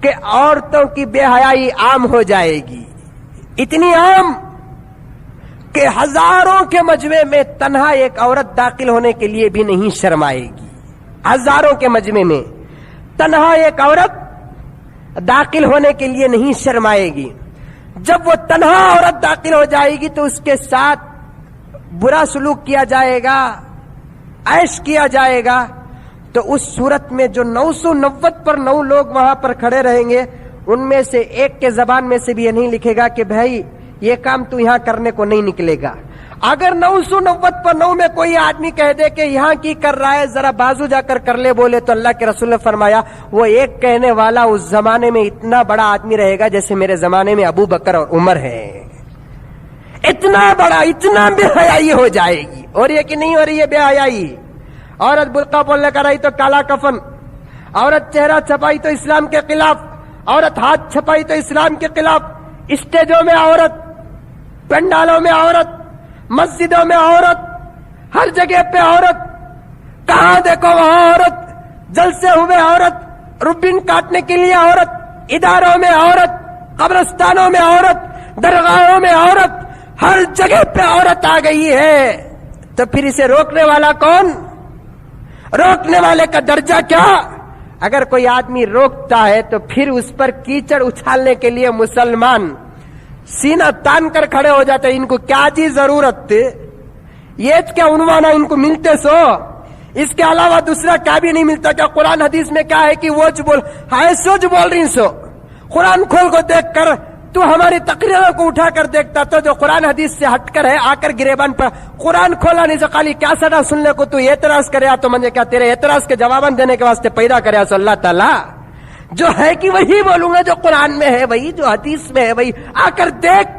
کہ عورتوں کی بے حیائی عام ہو جائے گی, اتنی عام کہ ہزاروں کے مجمع میں تنہا ایک عورت داخل ہونے کے لیے بھی نہیں شرمائے گی. ہزاروں کے مجمع میں تنہا ایک عورت داخل ہونے کے لیے نہیں شرمائے گی. جب وہ تنہا عورت داخل ہو جائے گی تو اس کے ساتھ برا سلوک کیا جائے گا, عیش کیا جائے گا. تو اس صورت میں جو 990 پر 9 لوگ وہاں پر کھڑے رہیں گے, ان میں سے ایک کے زبان میں سے بھی یہ نہیں لکھے گا کہ بھائی یہ کام تو یہاں کرنے کو نہیں نکلے گا. اگر 990 پر 9 میں کوئی آدمی کہہ دے کہ یہاں کی کر رہا ہے, ذرا بازو جا کر لے بولے, تو اللہ کے رسول نے فرمایا وہ ایک کہنے والا اس زمانے میں اتنا بڑا آدمی رہے گا جیسے میرے زمانے میں ابو بکر اور عمر ہے. اتنا بڑا, اتنا بے حیائی ہو جائے گی. اور یہ کہ نہیں ہو رہی ہے بے حیائی. عورت برقع بولنے کر رہی تو کالا کفن, عورت چہرہ چھپائی تو اسلام کے خلاف, عورت ہاتھ چھپائی تو اسلام کے خلاف. اسٹیجوں میں عورت, پنڈالوں میں عورت, مسجدوں میں عورت, ہر جگہ پہ عورت, کہاں دیکھو وہاں عورت, جلسے ہوئے عورت, ربن کاٹنے کے لیے عورت, اداروں میں عورت, قبرستانوں میں عورت, درگاہوں میں عورت, ہر جگہ پہ عورت آ گئی ہے. تو پھر اسے روکنے والا کون, روکنے والے کا درجہ کیا. اگر کوئی آدمی روکتا ہے تو پھر اس پر کیچڑ اچھالنے کے لیے مسلمان سینہ تان کر کھڑے ہو جاتے. ان کو کیا جی ضرورت تھی, یہ کیا عنوان ان کو ملتے سو, اس کے علاوہ دوسرا کیا بھی نہیں ملتا. کیا قرآن حدیث میں کیا ہے کہ وہ جو بول ہائے سو جو بول رہی سو. قرآن کھول کو دیکھ کر تو ہماری تقریروں کو اٹھا کر دیکھتا تو جو قرآن حدیث سے ہٹ کر ہے آ کر گریبان پر قرآن کھولا نہیں سے خالی کیا سڑا سننے کو تو اعتراض کرے تو مجھے کیا تیرے اعتراض کے جواباً دینے کے واسطے پیدا کرے سو اللہ تعالیٰ. جو ہے کہ وہی بولوں گا, جو قرآن میں ہے وہی, جو حدیث میں ہے وہی. آ کر دیکھ,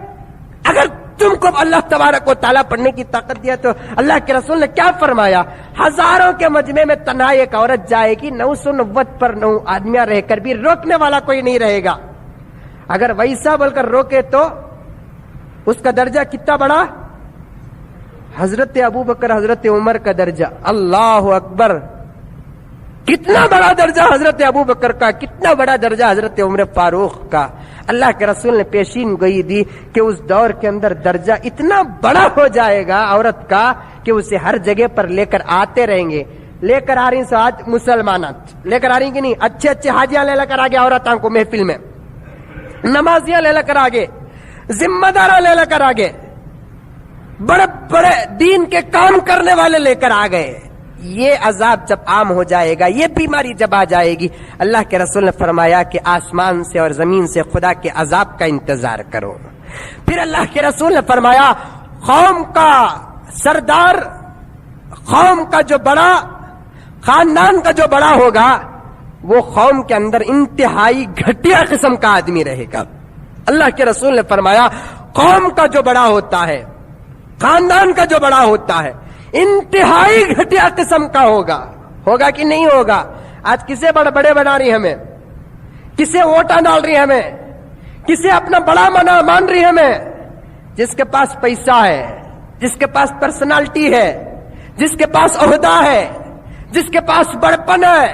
اگر تم کو اللہ تبارک و تعالیٰ پڑھنے کی طاقت دیا تو اللہ کے رسول نے کیا فرمایا, ہزاروں کے مجمع میں تنہا ایک عورت جائے گی, 990 پر 9 آدمیاں رہ کر بھی روکنے والا کوئی نہیں رہے گا. اگر ویسا بول کر روکے تو اس کا درجہ کتنا بڑا؟ حضرت ابو بکر حضرت عمر کا درجہ، اللہ اکبر، کتنا بڑا درجہ حضرت ابو بکر کا، کتنا بڑا درجہ حضرت عمر فاروق کا۔ اللہ کے رسول نے پیشین گوئی دی کہ اس دور کے اندر درجہ اتنا بڑا ہو جائے گا عورت کا کہ اسے ہر جگہ پر لے کر آتے رہیں گے۔ لے کر آ رہی ہیں آج مسلمانات، لے کر آ رہی کہ نہیں؟ اچھے اچھے حاجیاں لے کر آگے عورتوں کو محفل میں، نمازیاں لے کر آگے، ذمہ دارہ لے کر آگے، بڑے بڑے دین کے کام کرنے والے لے کر آ گئے۔ یہ عذاب جب عام ہو جائے گا، یہ بیماری جب آ جائے گی، اللہ کے رسول نے فرمایا کہ آسمان سے اور زمین سے خدا کے عذاب کا انتظار کرو۔ پھر اللہ کے رسول نے فرمایا قوم کا سردار، قوم کا جو بڑا، خاندان کا جو بڑا ہوگا، وہ قوم کے اندر انتہائی گھٹیا قسم کا آدمی رہے گا۔ اللہ کے رسول نے فرمایا قوم کا جو بڑا ہوتا ہے، خاندان کا جو بڑا ہوتا ہے، انتہائی گھٹیا قسم کا ہوگا۔ ہوگا کہ نہیں ہوگا؟ آج کسے بڑے بنا رہی ہمیں، کسے ووٹاں ڈال رہی ہمیں، کسے اپنا بڑا مان رہی ہمیں؟ جس کے پاس پیسہ ہے، جس کے پاس پرسنالٹی ہے، جس کے پاس عہدہ ہے، جس کے پاس بڑپن ہے،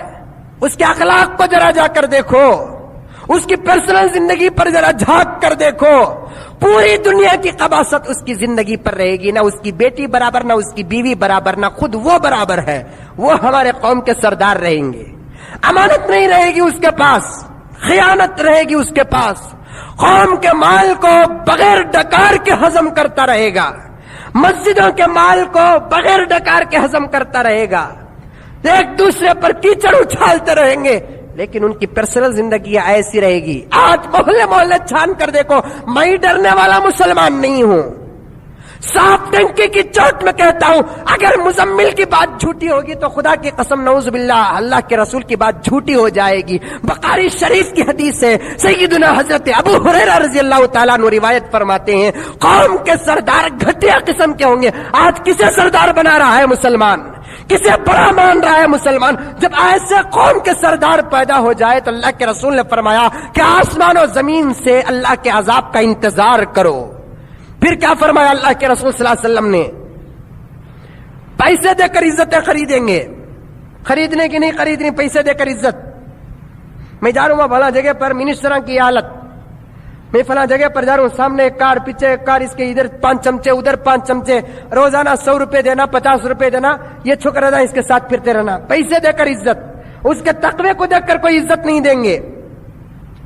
اس کے اخلاق کو ذرا جا کر دیکھو، اس کی پرسنل زندگی پر ذرا جھانک کر دیکھو، پوری دنیا کی قباست اس کی زندگی پر رہے گی، نہ اس کی بیٹی برابر، نہ اس کی بیوی برابر، نہ خود وہ برابر ہے۔ وہ ہمارے قوم کے سردار رہیں گے، امانت نہیں رہے گی اس کے پاس، خیانت رہے گی اس کے پاس، قوم کے مال کو بغیر ڈکار کے ہضم کرتا رہے گا، مسجدوں کے مال کو بغیر ڈکار کے ہضم کرتا رہے گا، ایک دوسرے پر کیچڑ اچھالتے رہیں گے، لیکن ان کی پرسنل زندگی ایسی رہے گی۔ آج محلے محلے چھان کر دیکھو، میں ڈرنے والا مسلمان نہیں ہوں، صاف ٹنکی کی چوٹ میں کہتا ہوں، اگر مزمل کی بات جھوٹی ہوگی تو خدا کی قسم نعوذ باللہ اللہ کے رسول کی بات جھوٹی ہو جائے گی۔ بخاری شریف کی حدیث ہے، سیدنا حضرت ابو ہریرہ رضی اللہ تعالیٰ عنہ روایت فرماتے ہیں قوم کے سردار گھٹیا قسم کے ہوں گے۔ آج کسے سردار بنا رہا ہے مسلمان؟ کسے بڑا مان رہا ہے مسلمان؟ جب ایسے قوم کے سردار پیدا ہو جائے تو اللہ کے رسول نے فرمایا کہ آسمان و زمین سے اللہ کے عذاب کا انتظار کرو۔ پھر کیا فرمایا اللہ کے رسول صلی اللہ علیہ وسلم نے؟ پیسے دے کر عزتیں خریدیں گے، خریدنے کی نہیں خریدنی، پیسے دے کر عزت۔ میں جا رہا ہوں فلاں جگہ پر، منسٹراں کی حالت، میں فلاں جگہ پر جا رہا ہوں، سامنے ایک کار، پیچھے ایک کار، اس کے ادھر 5 چمچے ادھر 5 چمچے، روزانہ 100 روپے دینا، 50 روپے دینا، یہ چھک رہنا، اس کے ساتھ پھرتے رہنا، پیسے دے کر عزت۔ اس کے تقوی کو دیکھ کر کوئی عزت نہیں دیں گے،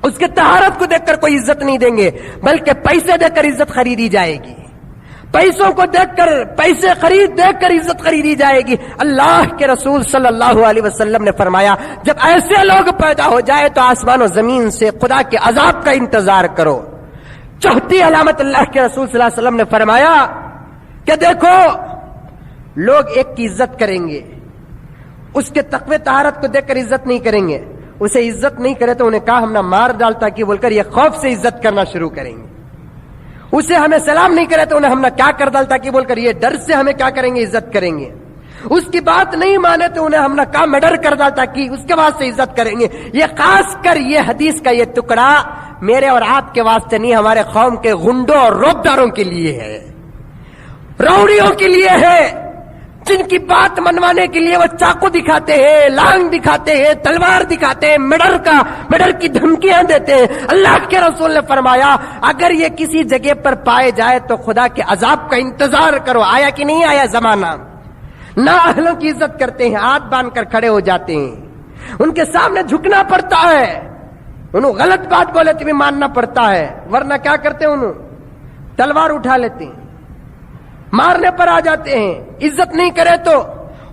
اس کے طہارت کو دیکھ کر کوئی عزت نہیں دیں گے، بلکہ پیسے دے کر عزت خریدی جائے گی، پیسوں کو دیکھ کر، پیسے دیکھ کر عزت خریدی جائے گی۔ اللہ کے رسول صلی اللہ علیہ وسلم نے فرمایا جب ایسے لوگ پیدا ہو جائے تو آسمان و زمین سے خدا کے عذاب کا انتظار کرو۔ چوتھی علامت اللہ کے رسول صلی اللہ علیہ وسلم نے فرمایا کہ دیکھو لوگ ایک کی عزت کریں گے، اس کے تقوی طہارت کو دیکھ کر عزت نہیں کریں گے، اسے عزت نہیں کرے تو انہیں کہا ہم نہ مار ڈالتا کہ بول کر یہ خوف سے عزت کرنا شروع کریں گے، اسے ہمیں سلام نہیں کرے تو انہیں ہم نہ کیا کر ڈالتا کہ بول کر یہ ڈر سے ہمیں کیا کریں گے، عزت کریں گے، اس کی بات نہیں مانے تو انہیں ہم نہ کہا میں ڈر کر ڈالتا کہ اس کے بعد سے عزت کریں گے۔ یہ خاص کر یہ حدیث کا یہ ٹکڑا میرے اور آپ کے واسطے نہیں، ہمارے قوم کے غنڈوں اور روبداروں کے لیے ہے، روڑیوں کے لیے ہے، جن کی بات منوانے کے لیے وہ چاقو دکھاتے ہیں، لانگ دکھاتے ہیں، تلوار دکھاتے ہیں، میڈر کی دھمکیاں دیتے ہیں۔ اللہ کے رسول نے فرمایا اگر یہ کسی جگہ پر پائے جائے تو خدا کے عذاب کا انتظار کرو۔ آیا کہ نہیں آیا زمانہ؟ نہ اہلوں کی عزت کرتے ہیں، ہاتھ باندھ کر کھڑے ہو جاتے ہیں، ان کے سامنے جھکنا پڑتا ہے، انہوں غلط بات بولے تو بھی ماننا پڑتا ہے، ورنہ کیا کرتے ہیں انہوں تلوار اٹھا لیتے ہیں، مارنے پر آ جاتے ہیں، عزت نہیں کرے تو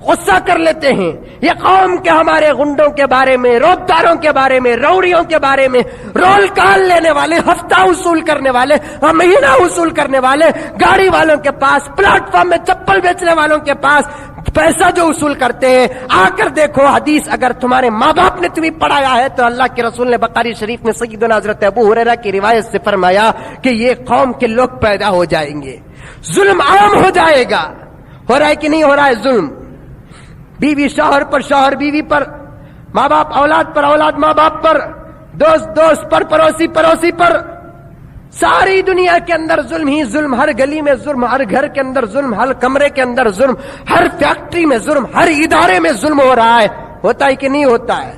غصہ کر لیتے ہیں۔ یہ قوم کے ہمارے غنڈوں کے بارے میں، روبداروں کے بارے میں، روڑیوں کے بارے میں، رول کال لینے والے، ہفتہ وصول کرنے والے، مہینہ وصول کرنے والے، گاڑی والوں کے پاس، پلیٹ فارم میں چپل بیچنے والوں کے پاس پیسہ جو وصول کرتے ہیں، آ کر دیکھو حدیث اگر تمہارے ماں باپ نے تمہیں پڑھایا ہے تو اللہ کے رسول نے بخاری شریف میں سیدنا حضرت ابو ہریرہ کی روایت سے فرمایا کہ یہ قوم کے لوگ پیدا ہو جائیں گے، ظلم عام ہو جائے گا۔ ہو رہا ہے کہ نہیں ہو رہا ہے ظلم؟ بیوی شوہر پر، شوہر بیوی پر، ماں باپ اولاد پر، اولاد ماں باپ پر، دوست پر، پڑوسی پر، ساری دنیا کے اندر ظلم ہی ظلم، ہر گلی میں ظلم، ہر گھر کے اندر ظلم، ہر کمرے کے اندر ظلم، ہر فیکٹری میں ظلم، ہر ادارے میں ظلم ہو رہا ہے. ہوتا ہے کہ نہیں ہوتا ہے؟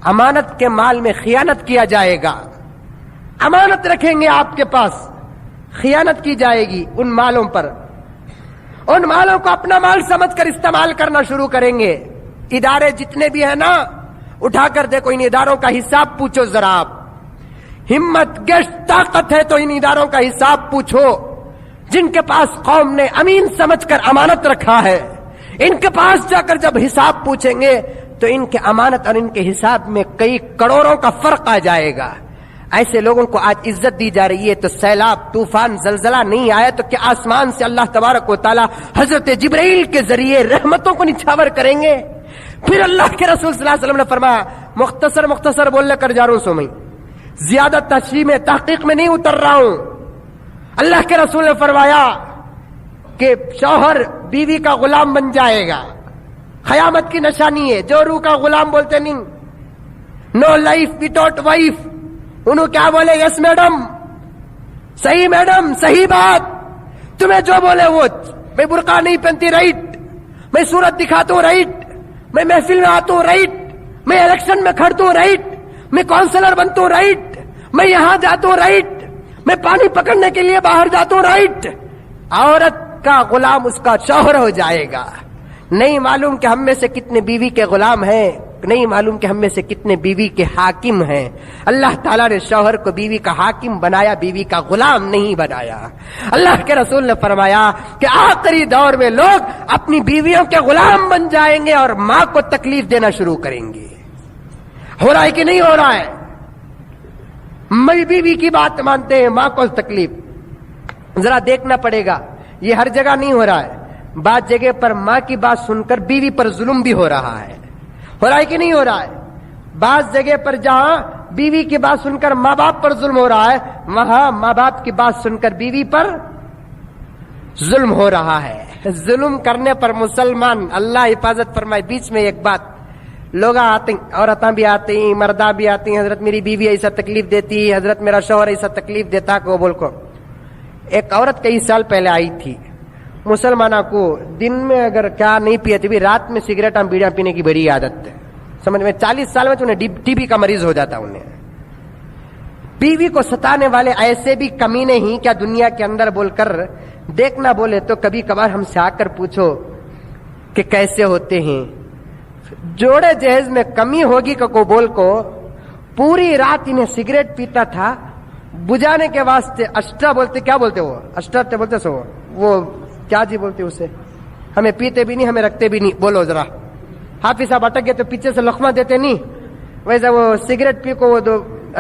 امانت کے مال میں خیانت کیا جائے گا. امانت رکھیں گے آپ کے پاس، خیانت کی جائے گی ان مالوں پر. ان مالوں کو اپنا مال سمجھ کر استعمال کرنا شروع کریں گے. ادارے جتنے بھی ہیں نا، اٹھا کر دیکھو، ان اداروں کا حساب پوچھو ذرا آپ. ہمت، گشت، طاقت ہے تو ان اداروں کا حساب پوچھو. جن کے پاس قوم نے امین سمجھ کر امانت رکھا ہے، ان کے پاس جا کر جب حساب پوچھیں گے تو ان کے امانت اور ان کے حساب میں کئی کروڑوں کا فرق آ جائے گا. ایسے لوگوں کو آج عزت دی جا رہی ہے تو سیلاب، طوفان، زلزلہ نہیں آیا تو کیا آسمان سے اللہ تبارک و تعالی حضرت جبرائیل کے ذریعے رحمتوں کو نچھاور کریں گے؟ پھر اللہ کے رسول صلی اللہ علیہ وسلم نے فرمایا، مختصر بولنے کر جا رہا ہوں، سو میں زیادہ تشریح میں تحقیق میں نہیں اتر رہا ہوں. اللہ کے رسول نے فرمایا کہ شوہر بیوی کا غلام بن جائے گا. قیامت کی نشانی ہے. جو روح کا غلام بولتے نہیں، نو لائف وداؤٹ وائف، انہوں کیا بولے؟ یس میڈم، صحیح میڈم، صحیح بات. تمہیں جو بولے وہ. میں برقع نہیں پہنتی، رائٹ. میں صورت دکھاتا ہوں، رائٹ. میں محفل میں آتا ہوں، رائٹ. میں الیکشن میں کھڑتا ہوں، رائٹ. میں کونسلر بنتا ہوں، رائٹ. میں یہاں جاتا ہوں، رائٹ. میں پانی پکڑنے کے لیے باہر جاتا ہوں، رائٹ. عورت کا غلام اس کا شوہر ہو جائے گا. نہیں معلوم کہ ہم میں سے کتنے بیوی کے غلام ہیں، نہیں معلوم کہ ہم میں سے کتنے بیوی کے حاکم ہیں. اللہ تعالیٰ نے شوہر کو بیوی کا حاکم بنایا، بیوی کا غلام نہیں بنایا. اللہ کے رسول نے فرمایا کہ آخری دور میں لوگ اپنی بیویوں کے غلام بن جائیں گے اور ماں کو تکلیف دینا شروع کریں گے. ہو رہا ہے کہ نہیں ہو رہا ہے؟ میں بیوی کی بات مانتے ہیں، ماں کو تکلیف. ذرا دیکھنا پڑے گا، یہ ہر جگہ نہیں ہو رہا ہے. بعض جگہ پر ماں کی بات سن کر بیوی پر ظلم بھی ہو رہا ہے. ہو رہا ہے کہ نہیں ہو رہا ہے؟ بعض جگہ پر جہاں بیوی کی بات سن کر ماں باپ پر ظلم ہو رہا ہے، وہاں ماں باپ کی بات سن کر بیوی پر ظلم ہو رہا ہے. ظلم کرنے پر مسلمان، اللہ حفاظت فرمائے. بیچ میں ایک بات، لوگ آتے ہیں، عورتیں بھی آتی ہیں، مردہ بھی آتی ہیں، حضرت میری بیوی ایسا تکلیف دیتی ہے، حضرت میرا شوہر ایسا تکلیف دیتا کو بول کو. ایک عورت کئی سال پہلے آئی تھی. مسلمانہ کو دن میں اگر کیا نہیں پیتی بھی، رات میں سگریٹ اور بیڑیاں پینے کی بڑی عادت ہے. سمجھ میں 40 سال میں انہیں ٹی بی کا مریض ہو جاتا. انہیں بیوی کو ستانے والے ایسے بھی کمینے ہی کیا دنیا کے اندر بول کر دیکھنا بولے تو کبھی کبھار ہم سے آ کر پوچھو کہ کیسے ہوتے ہیں. جوڑے جہیز میں کمی ہوگی کو بول کو پوری رات انہیں سگریٹ پیتا تھا. بجانے کے واسطے اسٹرا بولتے، کیا بولتے وہ اسٹرا بولتے سو وہ کیا جی بولتے اسے، ہمیں پیتے بھی نہیں، ہمیں رکھتے بھی نہیں. بولو ذرا، حافظ صاحب اٹک گئے تو پیچھے سے لقمہ دیتے نہیں، ویسا وہ سگریٹ پی کو وہ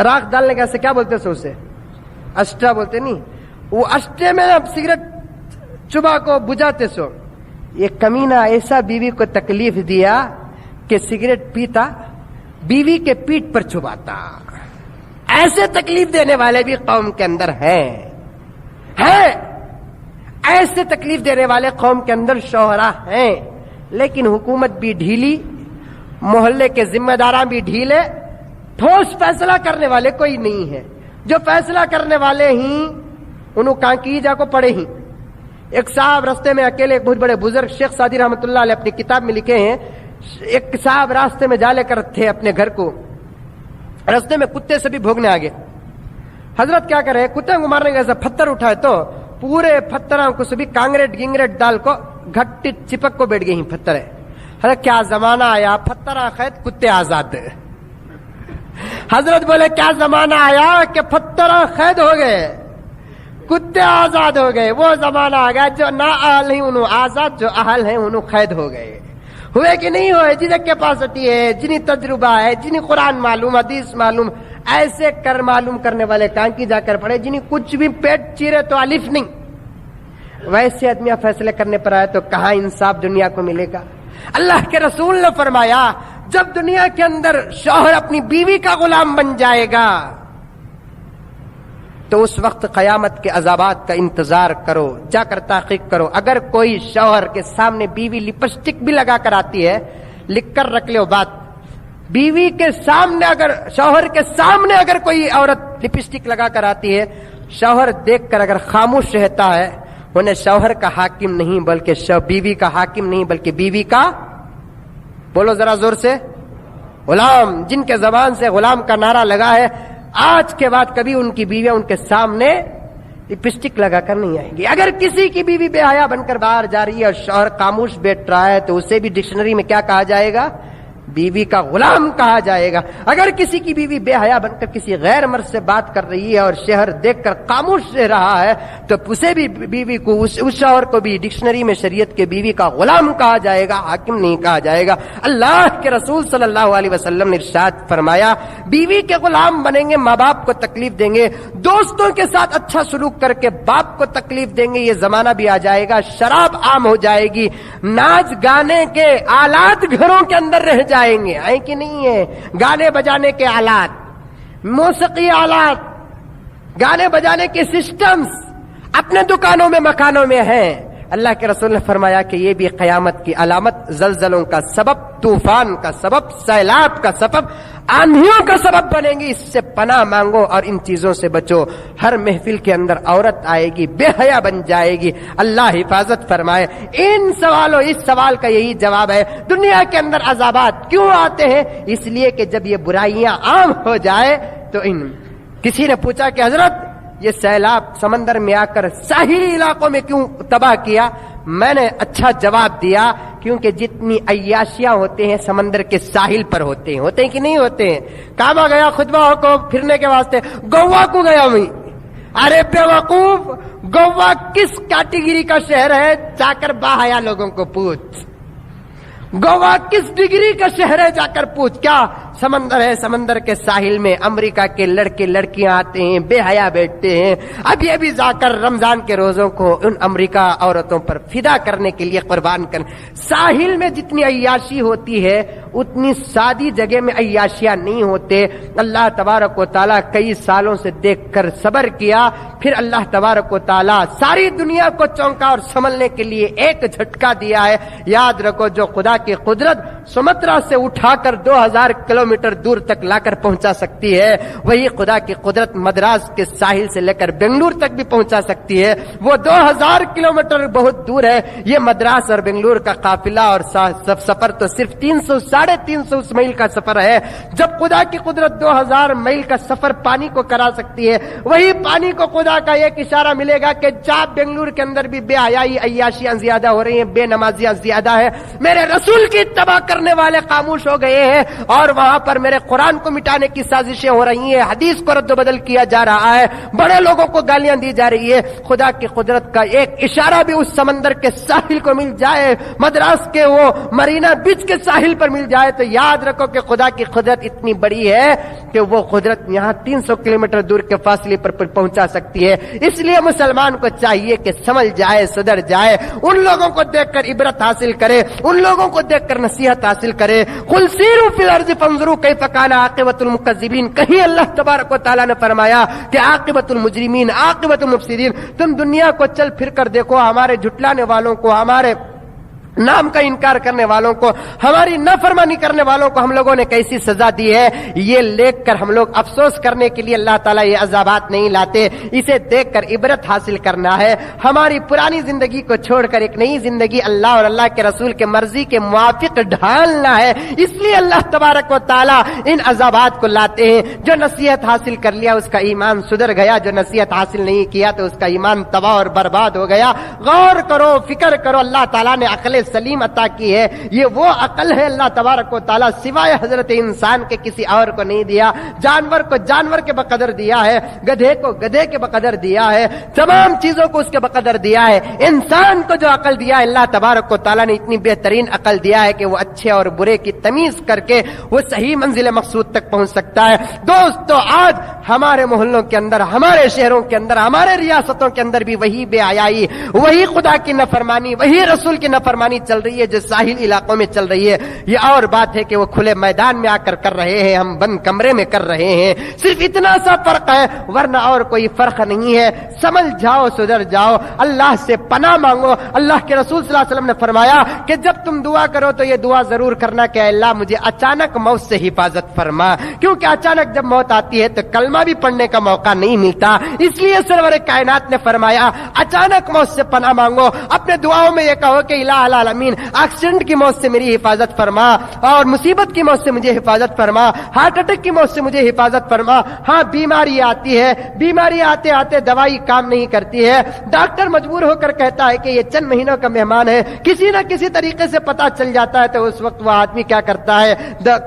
راکھ ڈالنے کا کیا بولتے سو اسے اسٹرا بولتے نہیں. وہ اسٹرے میں سگریٹ چبا کو بجاتے سو. یہ کمینہ ایسا بیوی کو تکلیف دیا کہ سگریٹ پیتا، بیوی کے پیٹ پر چباتا. ایسے تکلیف دینے والے بھی قوم کے اندر ہیں. ایسے تکلیف دینے والے قوم کے اندر شوہرا ہیں. لیکن حکومت بھی ڈھیلی، محلے کے ذمہ داران بھی ڈھیلے، ٹھوس فیصلہ کرنے والے کوئی نہیں ہے. جو فیصلہ کرنے والے ہی انہوں کہاں کی جا کو پڑے ہی. ایک صاحب راستے میں اکیلے، ایک بہت بڑے بزرگ شیخ سعدی رحمۃ اللہ علیہ اپنی کتاب میں لکھے ہیں، ایک صاحب راستے میں جا لے کر تھے اپنے گھر کو، راستے میں کتے سے بھی بھوگنے آگے. حضرت کیا کرے، کتے کو مارنے کا پتھر اٹھائے تو پورے پتھروں کو سبھی کانگریٹ گنگریٹ ڈال کو گھٹی چپک کو بیٹھ گئی ہیں پتھر ہے. حضرت کیا زمانہ آیا، پتھر قید کتے آزاد. حضرت بولے کیا زمانہ آیا کہ پتھر قید ہو گئے، کتے آزاد ہو گئے. وہ زمانہ آ گیا جو نہ اہل ہیں انہوں آزاد، جو اہل ہیں انہوں قید ہو گئے. ہوئے کہ نہیں ہوئے؟ جنہیں کیپاسٹی ہے، جنہیں تجربہ ہے، جنہیں قرآن معلوم، حدیث معلوم، ایسے کر معلوم کرنے والے کہاں کی جا کر پڑے. جنہیں کچھ بھی پیٹ چیرے تو الف نہیں، ویسے آدمی فیصلے کرنے پر آئے تو کہاں انصاف دنیا کو ملے گا. اللہ کے رسول نے فرمایا جب دنیا کے اندر شوہر اپنی بیوی کا غلام بن جائے گا تو اس وقت قیامت کے عذابات کا انتظار کرو، جا کر تحقیق کرو. اگر کوئی شوہر کے سامنے بیوی لپسٹک بھی لگا کر آتی ہے، لکھ کر رکھ لو بات، بیوی کے سامنے اگر، شوہر کے سامنے اگر کوئی عورت لپسٹک لگا کر آتی ہے، شوہر دیکھ کر اگر خاموش رہتا ہے انہیں شوہر کا حاکم نہیں بلکہ بیوی کا حاکم نہیں بلکہ بیوی کا، بولو ذرا زور سے، غلام، جن کے زبان سے غلام کا نعرہ لگا ہے آج کے بعد کبھی ان کی بیویاں ان کے سامنے لپسٹک لگا کر نہیں آئیں گی۔ اگر کسی کی بیوی بے حیا بن کر باہر جا رہی ہے اور شوہر خاموش بیٹھ رہا ہے تو اسے بھی ڈکشنری میں کیا کہا جائے گا؟ بیوی کا غلام کہا جائے گا۔ اگر کسی کی بیوی بے حیا بن کر کسی غیر مرد سے بات کر رہی ہے اور شوہر دیکھ کر خاموش رہ رہا ہے تو اسے بھی، بیوی کو، اس شوہر کو بھی ڈکشنری میں شریعت کے بیوی کا غلام کہا جائے گا، حاکم نہیں کہا جائے گا۔ اللہ کے رسول صلی اللہ علیہ وسلم نے ارشاد فرمایا بیوی کے غلام بنیں گے، ماں باپ کو تکلیف دیں گے، دوستوں کے ساتھ اچھا سلوک کر کے باپ کو تکلیف دیں گے، یہ زمانہ بھی آ جائے گا، شراب عام ہو جائے گی، ناچ گانے کے آلات گھروں کے اندر رہ جائیں گے، ہیں کہ نہیں ہے؟ گانے بجانے کے آلات، موسیقی آلات، گانے بجانے کے سسٹمز اپنے دکانوں میں، مکانوں میں ہیں۔ اللہ کے رسول نے فرمایا کہ یہ بھی قیامت کی علامت، زلزلوں کا سبب، طوفان کا سبب، سیلاب کا سبب، آندھیوں کا سبب بنیں گی، اس سے پناہ مانگو اور ان چیزوں سے بچو۔ ہر محفل کے اندر عورت آئے گی، بے حیا بن جائے گی، اللہ حفاظت فرمائے۔ ان سوالوں، اس سوال کا یہی جواب ہے دنیا کے اندر عذابات کیوں آتے ہیں؟ اس لیے کہ جب یہ برائیاں عام ہو جائے تو کسی نے پوچھا کہ حضرت یہ سیلاب سمندر میں آ کر ساحلی علاقوں میں کیوں تباہ کیا؟ میں نے اچھا جواب دیا کیونکہ جتنی عیاشیاں ہوتے ہیں سمندر کے ساحل پر ہوتے ہیں کہ نہیں ہوتے ہیں؟ کعبہ گیا خطبہ کو پھرنے کے واسطے، گوا کو گیا میں، ارے بے وقوف، گوا کس کیٹیگری کا شہر ہے؟ جا کر باحیا لوگوں کو پوچھ، گوا کس ڈگری کا شہر ہے؟ جا کر پوچھ۔ کیا سمندر ہے، سمندر کے ساحل میں امریکہ کے لڑکے لڑکیاں آتے ہیں، بے حیا بیٹھتے ہیں۔ اب یہ بھی جا کر رمضان کے روزوں کو ان امریکہ عورتوں پر فدا کرنے کے لیے قربان کریں۔ ساحل میں جتنی عیاشی ہوتی ہے اتنی سادی جگہ میں عیاشیاں نہیں ہوتے۔ اللہ تبارک و تعالیٰ کئی سالوں سے دیکھ کر صبر کیا، پھر اللہ تبارک و تعالیٰ ساری دنیا کو چونکا اور سنبھلنے کے لیے ایک جھٹکا دیا ہے۔ یاد رکھو جو خدا کی قدرت سمترا سے اٹھا کر 2000 کلومیٹر دور تک لا کر پہنچا سکتی ہے، وہی خدا کی قدرت مدراس کے ساحل سے لے کر بنگلور تک بھی پہنچا سکتی ہے۔ وہ 2000 کلومیٹر بہت دور ہے، یہ مدراس اور بنگلور کا قافلہ اور سفر تو صرف 300-350 میل کا سفر ہے۔ جب خدا کی قدرت 2000 میل کا سفر پانی کو کرا سکتی ہے، وہی پانی کو خدا کا ایک اشارہ ملے گا کہ جا بنگلور کے اندر بھی بے حیائی، عیاشیاں زیادہ ہو رہی ہیں، بے نمازیاں زیادہ ہے، میرے رسول کی اتباع کرنے والے خاموش ہو گئے ہیں اور وہاں پر میرے قرآن کو مٹانے کی سازشیں ہو رہی ہیں، حدیث کو رد و بدل کیا جا رہا ہے، بڑے لوگوں کو گالیاں دی جا رہی ہے۔ خدا کی قدرت کا ایک اشارہ بھی اس سمندر کے ساحل کو مل جائے، مدراس کے وہ مرینا بیچ کے ساحل پر مل جائے تو یاد رکھو کہ خدا کی قدرت اتنی بڑی ہے کہ وہ قدرت یہاں 300 کلومیٹر دور کے فاصلے پر پہنچا سکتی ہے۔ اس لیے مسلمان کو چاہیے کہ سمجھ جائے، صدر جائے، ان لوگوں کو دیکھ کر عبرت حاصل کرے، ان لوگوں کو دیکھ کر نصیحت حاصل کرے۔ قل سیروا فی الارض فانظروا کیف کان عاقبۃ المکذبین، کہیں اللہ تبارک و تعالیٰ نے فرمایا کہ عاقبۃ المجرمین، عاقبۃ المفسدین۔ تم دنیا کو چل پھر کر دیکھو، ہمارے جھٹلانے والوں کو، ہمارے نام کا انکار کرنے والوں کو، ہماری نافرمانی کرنے والوں کو ہم لوگوں نے کیسی سزا دی ہے۔ یہ دیکھ کر ہم لوگ افسوس کرنے کے لیے اللہ تعالیٰ یہ عذابات نہیں لاتے، اسے دیکھ کر عبرت حاصل کرنا ہے، ہماری پرانی زندگی کو چھوڑ کر ایک نئی زندگی اللہ اور اللہ کے رسول کے مرضی کے موافق ڈھالنا ہے۔ اس لیے اللہ تبارک و تعالیٰ ان عذابات کو لاتے ہیں۔ جو نصیحت حاصل کر لیا اس کا ایمان سدھر گیا، جو نصیحت حاصل نہیں کیا تو اس کا ایمان تباہ اور برباد ہو گیا۔ غور کرو، فکر کرو، اللہ تعالیٰ نے عقل سلیم عطا کی ہے، یہ وہ عقل ہے اللہ تبارک و تعالیٰ سوائے حضرت انسان کے کسی اور کو نہیں دیا۔ جانور کو جانور کے بقدر دیا ہے، گدھے کو گدھے کے بقدر دیا ہے، تمام چیزوں کو اس کے بقدر دیا ہے۔ انسان کو جو عقل دیا ہے اللہ تبارک و تعالیٰ نے اتنی بہترین عقل دیا ہے کہ وہ اچھے اور برے کی تمیز کر کے وہ صحیح منزل مقصود تک پہنچ سکتا ہے۔ دوستو آج ہمارے محلوں کے اندر، ہمارے شہروں کے اندر، ہمارے ریاستوں کے اندر بھی وہی بے حیائی، وہی خدا کی نافرمانی، وہی رسول کی نافرمانی قربانی چل رہی ہے جو ساحل علاقوں میں چل رہی ہے، یہ اور بات ہے کہ وہ کھلے میدان میں آ کر رہے ہیں، ہم بند کمرے میں کر رہے ہیں، صرف اتنا سا فرق ہے، ورنہ اور کوئی فرق نہیں ہے۔ سمجھ جاؤ، سدھر جاؤ، اللہ سے پناہ مانگو۔ اللہ کے رسول صلی اللہ علیہ وسلم نے فرمایا کہ جب تم دعا کرو تو یہ دعا ضرور کرنا کہ اللہ مجھے اچانک موت سے حفاظت فرما، کیونکہ اچانک جب موت آتی ہے تو کلمہ بھی پڑھنے کا موقع نہیں ملتا، اس لیے سرور کائنات نے فرمایا اچانک موت سے پناہ مانگو۔ اپنے دعاؤں میں یہ کہو کہ الہ العالمین ایکسیڈنٹ کی موت سے میری حفاظت فرما، اور مصیبت کی موت سے مجھے حفاظت فرما، ہارٹ اٹیک کی موت سے مجھے حفاظت فرما۔ ہاں بیماری آتی ہے، بیماری آتے آتے دوائی کام نہیں کرتی ہے، ڈاکٹر مجبور ہو کر کہتا ہے کہ یہ چند مہینوں کا مہمان ہے، کسی نہ کسی طریقے سے پتہ چل جاتا ہے تو اس وقت وہ آدمی کیا کرتا ہے،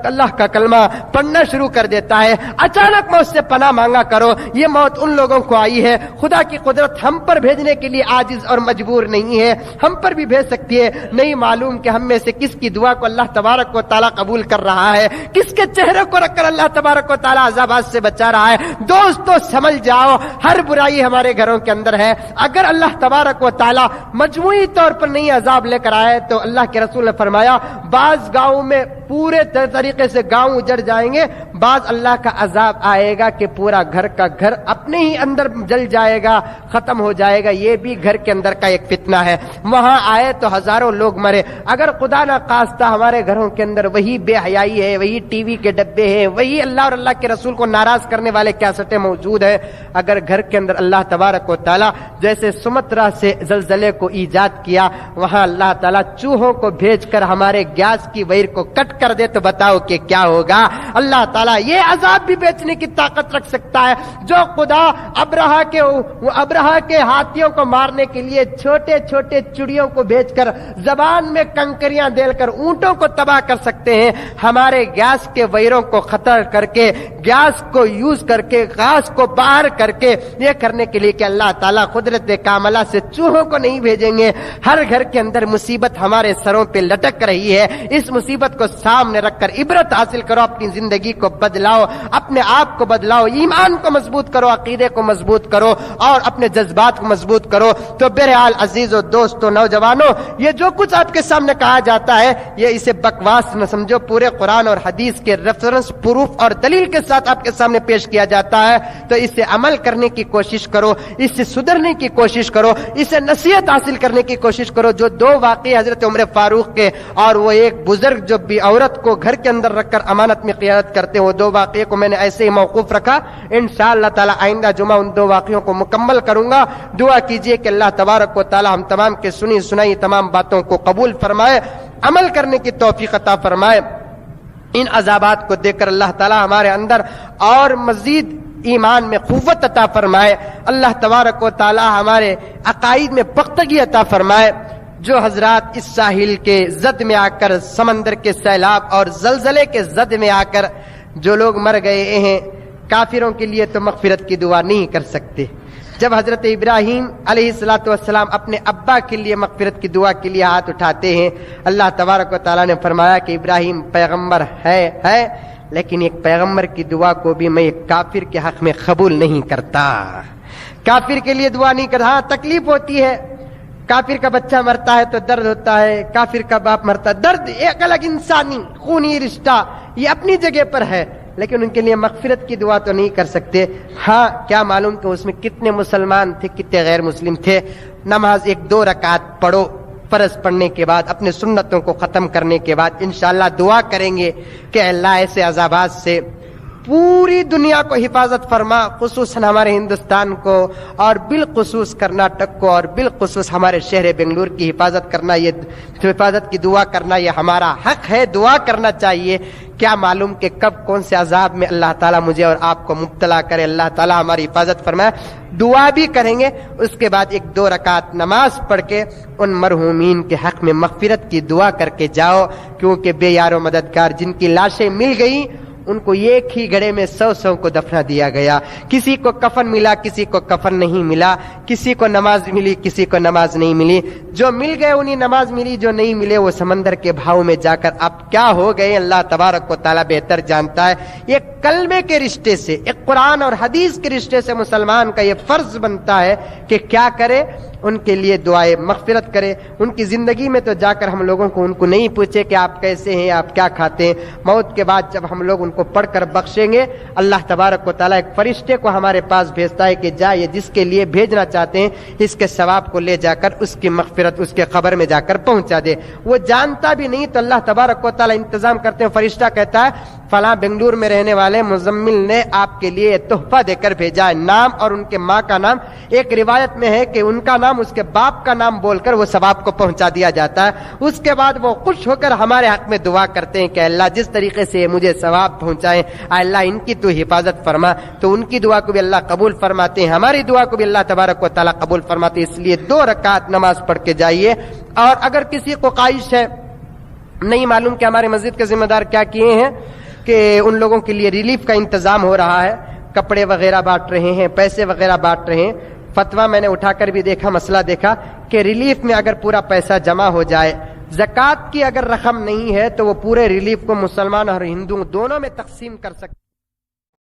اللہ کا کلمہ پڑھنا شروع کر دیتا ہے۔ اچانک موت سے پناہ مانگا کرو۔ یہ موت ان لوگوں کو آئی ہے، خدا کی قدرت ہم پر بھیجنے کے لیے عاجز اور مجبور نہیں ہے، ہم پر بھی بھیج سکتی ہے۔ نہیں معلوم کہ ہم میں سے کس کی دعا کو اللہ تبارک و تعالیٰ قبول کر رہا ہے، کس کے چہرے کو رکھ کر اللہ تبارک و تعالیٰ عذابات سے بچا رہا ہے۔ دوستو سمجھ جاؤ، ہر برائی ہمارے گھروں کے اندر ہے، اگر اللہ تبارک و تعالیٰ مجموعی طور پر نہیں عذاب لے کر آئے تو اللہ کے رسول نے فرمایا بعض گاؤں میں پورے طریقے سے گاؤں اجڑ جائیں گے، بعض اللہ کا عذاب آئے گا کہ پورا گھر کا گھر اپنے ہی اندر جل جائے گا، ختم ہو جائے گا۔ یہ بھی گھر کے اندر کا ایک فتنہ ہے، وہاں آئے تو ہزاروں لوگ مرے۔ اگر خدا نہ خواستہ ہمارے گھروں کے اندر وہی بے حیائی ہے، وہی ٹی وی کے ڈبے ہیں، وہی اللہ اور اللہ کے رسول کو ناراض کرنے والے کیسٹیں موجود ہیں، اگر گھر کے اندر اللہ تبارک و تعالیٰ جیسے سمترا سے زلزلے کو ایجاد کیا، وہاں اللہ تعالیٰ چوہوں کو بھیج کر ہمارے گیس کی وائر کو کٹ کر دے تو بتاؤ کہ کیا ہوگا۔ اللہ تعالیٰ یہ عذاب بھی بیچنے کی طاقت رکھ سکتا ہے جو خدا ابرہا کے ہاتھیوں کو مارنے کے لیے چھوٹے چھوٹے چڑیوں کو بھیج کر زبان میں کنکریاں ڈال کر اونٹوں کو تباہ کر سکتے ہیں، ہمارے گیس کے وائروں کو ختم کر کے، گیس کو یوز کر کے، گیس کو باہر کر کے، یہ کرنے کے لیے کہ اللہ تعالیٰ قدرت کاملہ سے چوہوں کو نہیں بھیجیں گے۔ ہر گھر کے اندر مصیبت ہمارے سروں پہ لٹک رہی ہے، اس مصیبت کو سامنے رکھ کر عبرت حاصل کرو، اپنی زندگی کو بدلاؤ، اپنے آپ کو بدلاؤ، ایمان کو مضبوط کرو، عقیدے کو مضبوط کرو اور اپنے جذبات کو مضبوط کرو۔ تو بہرحال عزیزو، دوستو، نوجوانوں، یہ جو کچھ آپ کے سامنے کہا جاتا ہے یہ اسے بکواس نہ سمجھو، پورے قرآن اور حدیث کے ریفرنس، پروف اور دلیل کے ساتھ آپ کے سامنے پیش کیا جاتا ہے، تو اسے عمل کرنے کی کوشش کرو، اس سے سدھرنے کی کوشش کرو، اسے نصیحت حاصل کرنے کی کوشش کرو۔ جو دو واقعے حضرت عمر فاروق کے اور وہ ایک بزرگ جو بھی عورت کو گھر کے اندر رکھ کر امانت میں قیادت کرتے ہیں، وہ دو واقعے کو میں نے ایسے ہی موقوف رکھا، انشاءاللہ تعالی آئندہ جمعہ ان دو واقعوں کو مکمل کروں گا۔ دعا کیجئے کہ اللہ تبارک و تعالی ہم تمام کے سنی سنائی تمام باتوں کو قبول فرمائے، عمل کرنے کی توفیق عطا فرمائے۔ ان عذابات کو دیکھ کر اللہ تعالی ہمارے اندر اور مزید ایمان میں قوت عطا فرمائے، اللہ تبارک و تعالی ہمارے عقائد میں پختگی عطا فرمائے۔ جو حضرات اس ساحل کے زد میں آ کر، سمندر کے سیلاب اور زلزلے کے زد میں آ کر جو لوگ مر گئے ہیں، کافروں کے لیے تو مغفرت کی دعا نہیں کر سکتے۔ جب حضرت ابراہیم علیہ السلام اپنے ابا کے لیے مغفرت کی دعا کے لیے ہاتھ اٹھاتے ہیں، اللہ تبارک و تعالیٰ نے فرمایا کہ ابراہیم پیغمبر ہے لیکن ایک پیغمبر کی دعا کو بھی میں ایک کافر کے حق میں قبول نہیں کرتا۔ کافر کے لیے دعا نہیں کرتا۔ ہاں تکلیف ہوتی ہے، کافر کا بچہ مرتا ہے تو درد ہوتا ہے، کافر کا باپ مرتا ہے، درد ایک الگ انسانی خونی رشتہ یہ اپنی جگہ پر ہے، لیکن ان کے لیے مغفرت کی دعا تو نہیں کر سکتے۔ ہاں کیا معلوم کہ اس میں کتنے مسلمان تھے، کتنے غیر مسلم تھے۔ نماز 1-2 رکعت پڑھو، فرض پڑھنے کے بعد اپنے سنتوں کو ختم کرنے کے بعد انشاءاللہ دعا کریں گے کہ اللہ ایسے عذابات سے پوری دنیا کو حفاظت فرما، خصوصاً ہمارے ہندوستان کو اور بالخصوص کرناٹک کو اور بالخصوص ہمارے شہر بنگلور کی حفاظت کرنا، یہ حفاظت کی دعا کرنا یہ ہمارا حق ہے، دعا کرنا چاہیے۔ کیا معلوم کہ کب کون سے عذاب میں اللہ تعالیٰ مجھے اور آپ کو مبتلا کرے، اللہ تعالیٰ ہماری حفاظت فرمائے۔ دعا بھی کریں گے، اس کے بعد 1-2 رکعت نماز پڑھ کے ان مرحومین کے حق میں مغفرت کی دعا کر کے جاؤ، کیونکہ بے یار و مددگار جن کی لاشیں مل گئی ان کو ایک ہی گھڑے میں 100 کو دفنا دیا گیا۔ کسی کو کفن ملا، کسی کو کفن نہیں ملا، کسی کو نماز ملی، کسی کو نماز نہیں ملی۔ جو مل گئے انہیں نماز ملی، جو نہیں ملے وہ سمندر کے بھاؤ میں جا کر اب کیا ہو گئے اللہ تبارک و تعالیٰ بہتر جانتا ہے۔ یہ کلمے کے رشتے سے، ایک قرآن اور حدیث کے رشتے سے مسلمان کا یہ فرض بنتا ہے کہ کیا کرے، ان کے لیے دعائے مغفرت کرے. ان کی زندگی میں تو جا کر ہم لوگوں کو ان کو نہیں پوچھے کہ آپ کیسے ہیں, آپ کیا کھاتے ہیں. موت کے بعد جب ہم لوگ ان کو پڑھ کر بخشیں گے, اللہ تبارک و تعالیٰ ایک فرشتے کو ہمارے پاس بھیجتا ہے کہ جا یہ جس کے لیے بھیجنا چاہتے ہیں اس کے ثواب کو لے جا کر اس کی مغفرت اس کے قبر میں جا کر پہنچا دے. وہ جانتا بھی نہیں تو اللہ تبارک و تعالیٰ انتظام کرتے ہیں. فرشتہ کہتا ہے فلاں بنگلور میں رہنے والے مزمل نے آپ کے لیے تحفہ دے کر بھیجا ہے, نام اور ان کے ماں کا نام. ایک روایت میں ہے کہ ان کا نام اس کے باپ کا نام بول کر وہ ثواب کو پہنچا دیا جاتا ہے. اس کے بعد وہ خوش ہو کر ہمارے حق میں دعا کرتے ہیں کہ اللہ جس طریقے سے مجھے ثواب پہنچائے اللہ ان کی تو حفاظت فرما. تو ان کی دعا کو بھی اللہ قبول فرماتے ہیں, ہماری دعا کو بھی اللہ تبارک و تعالیٰ قبول فرماتے ہیں. اس لیے 2 رکعت نماز پڑھ کے جائیے. اور اگر کسی کو خواہش ہے, نہیں معلوم کہ ہمارے مسجد کے ذمہ دار کیا کیے ہیں کہ ان لوگوں کے لیے ریلیف کا انتظام ہو رہا ہے, کپڑے وغیرہ بانٹ رہے ہیں, پیسے وغیرہ بانٹ رہے ہیں. فتویٰ میں نے اٹھا کر بھی دیکھا, مسئلہ دیکھا کہ ریلیف میں اگر پورا پیسہ جمع ہو جائے, زکوٰۃ کی اگر رقم نہیں ہے تو وہ پورے ریلیف کو مسلمان اور ہندو دونوں میں تقسیم کر سکتے.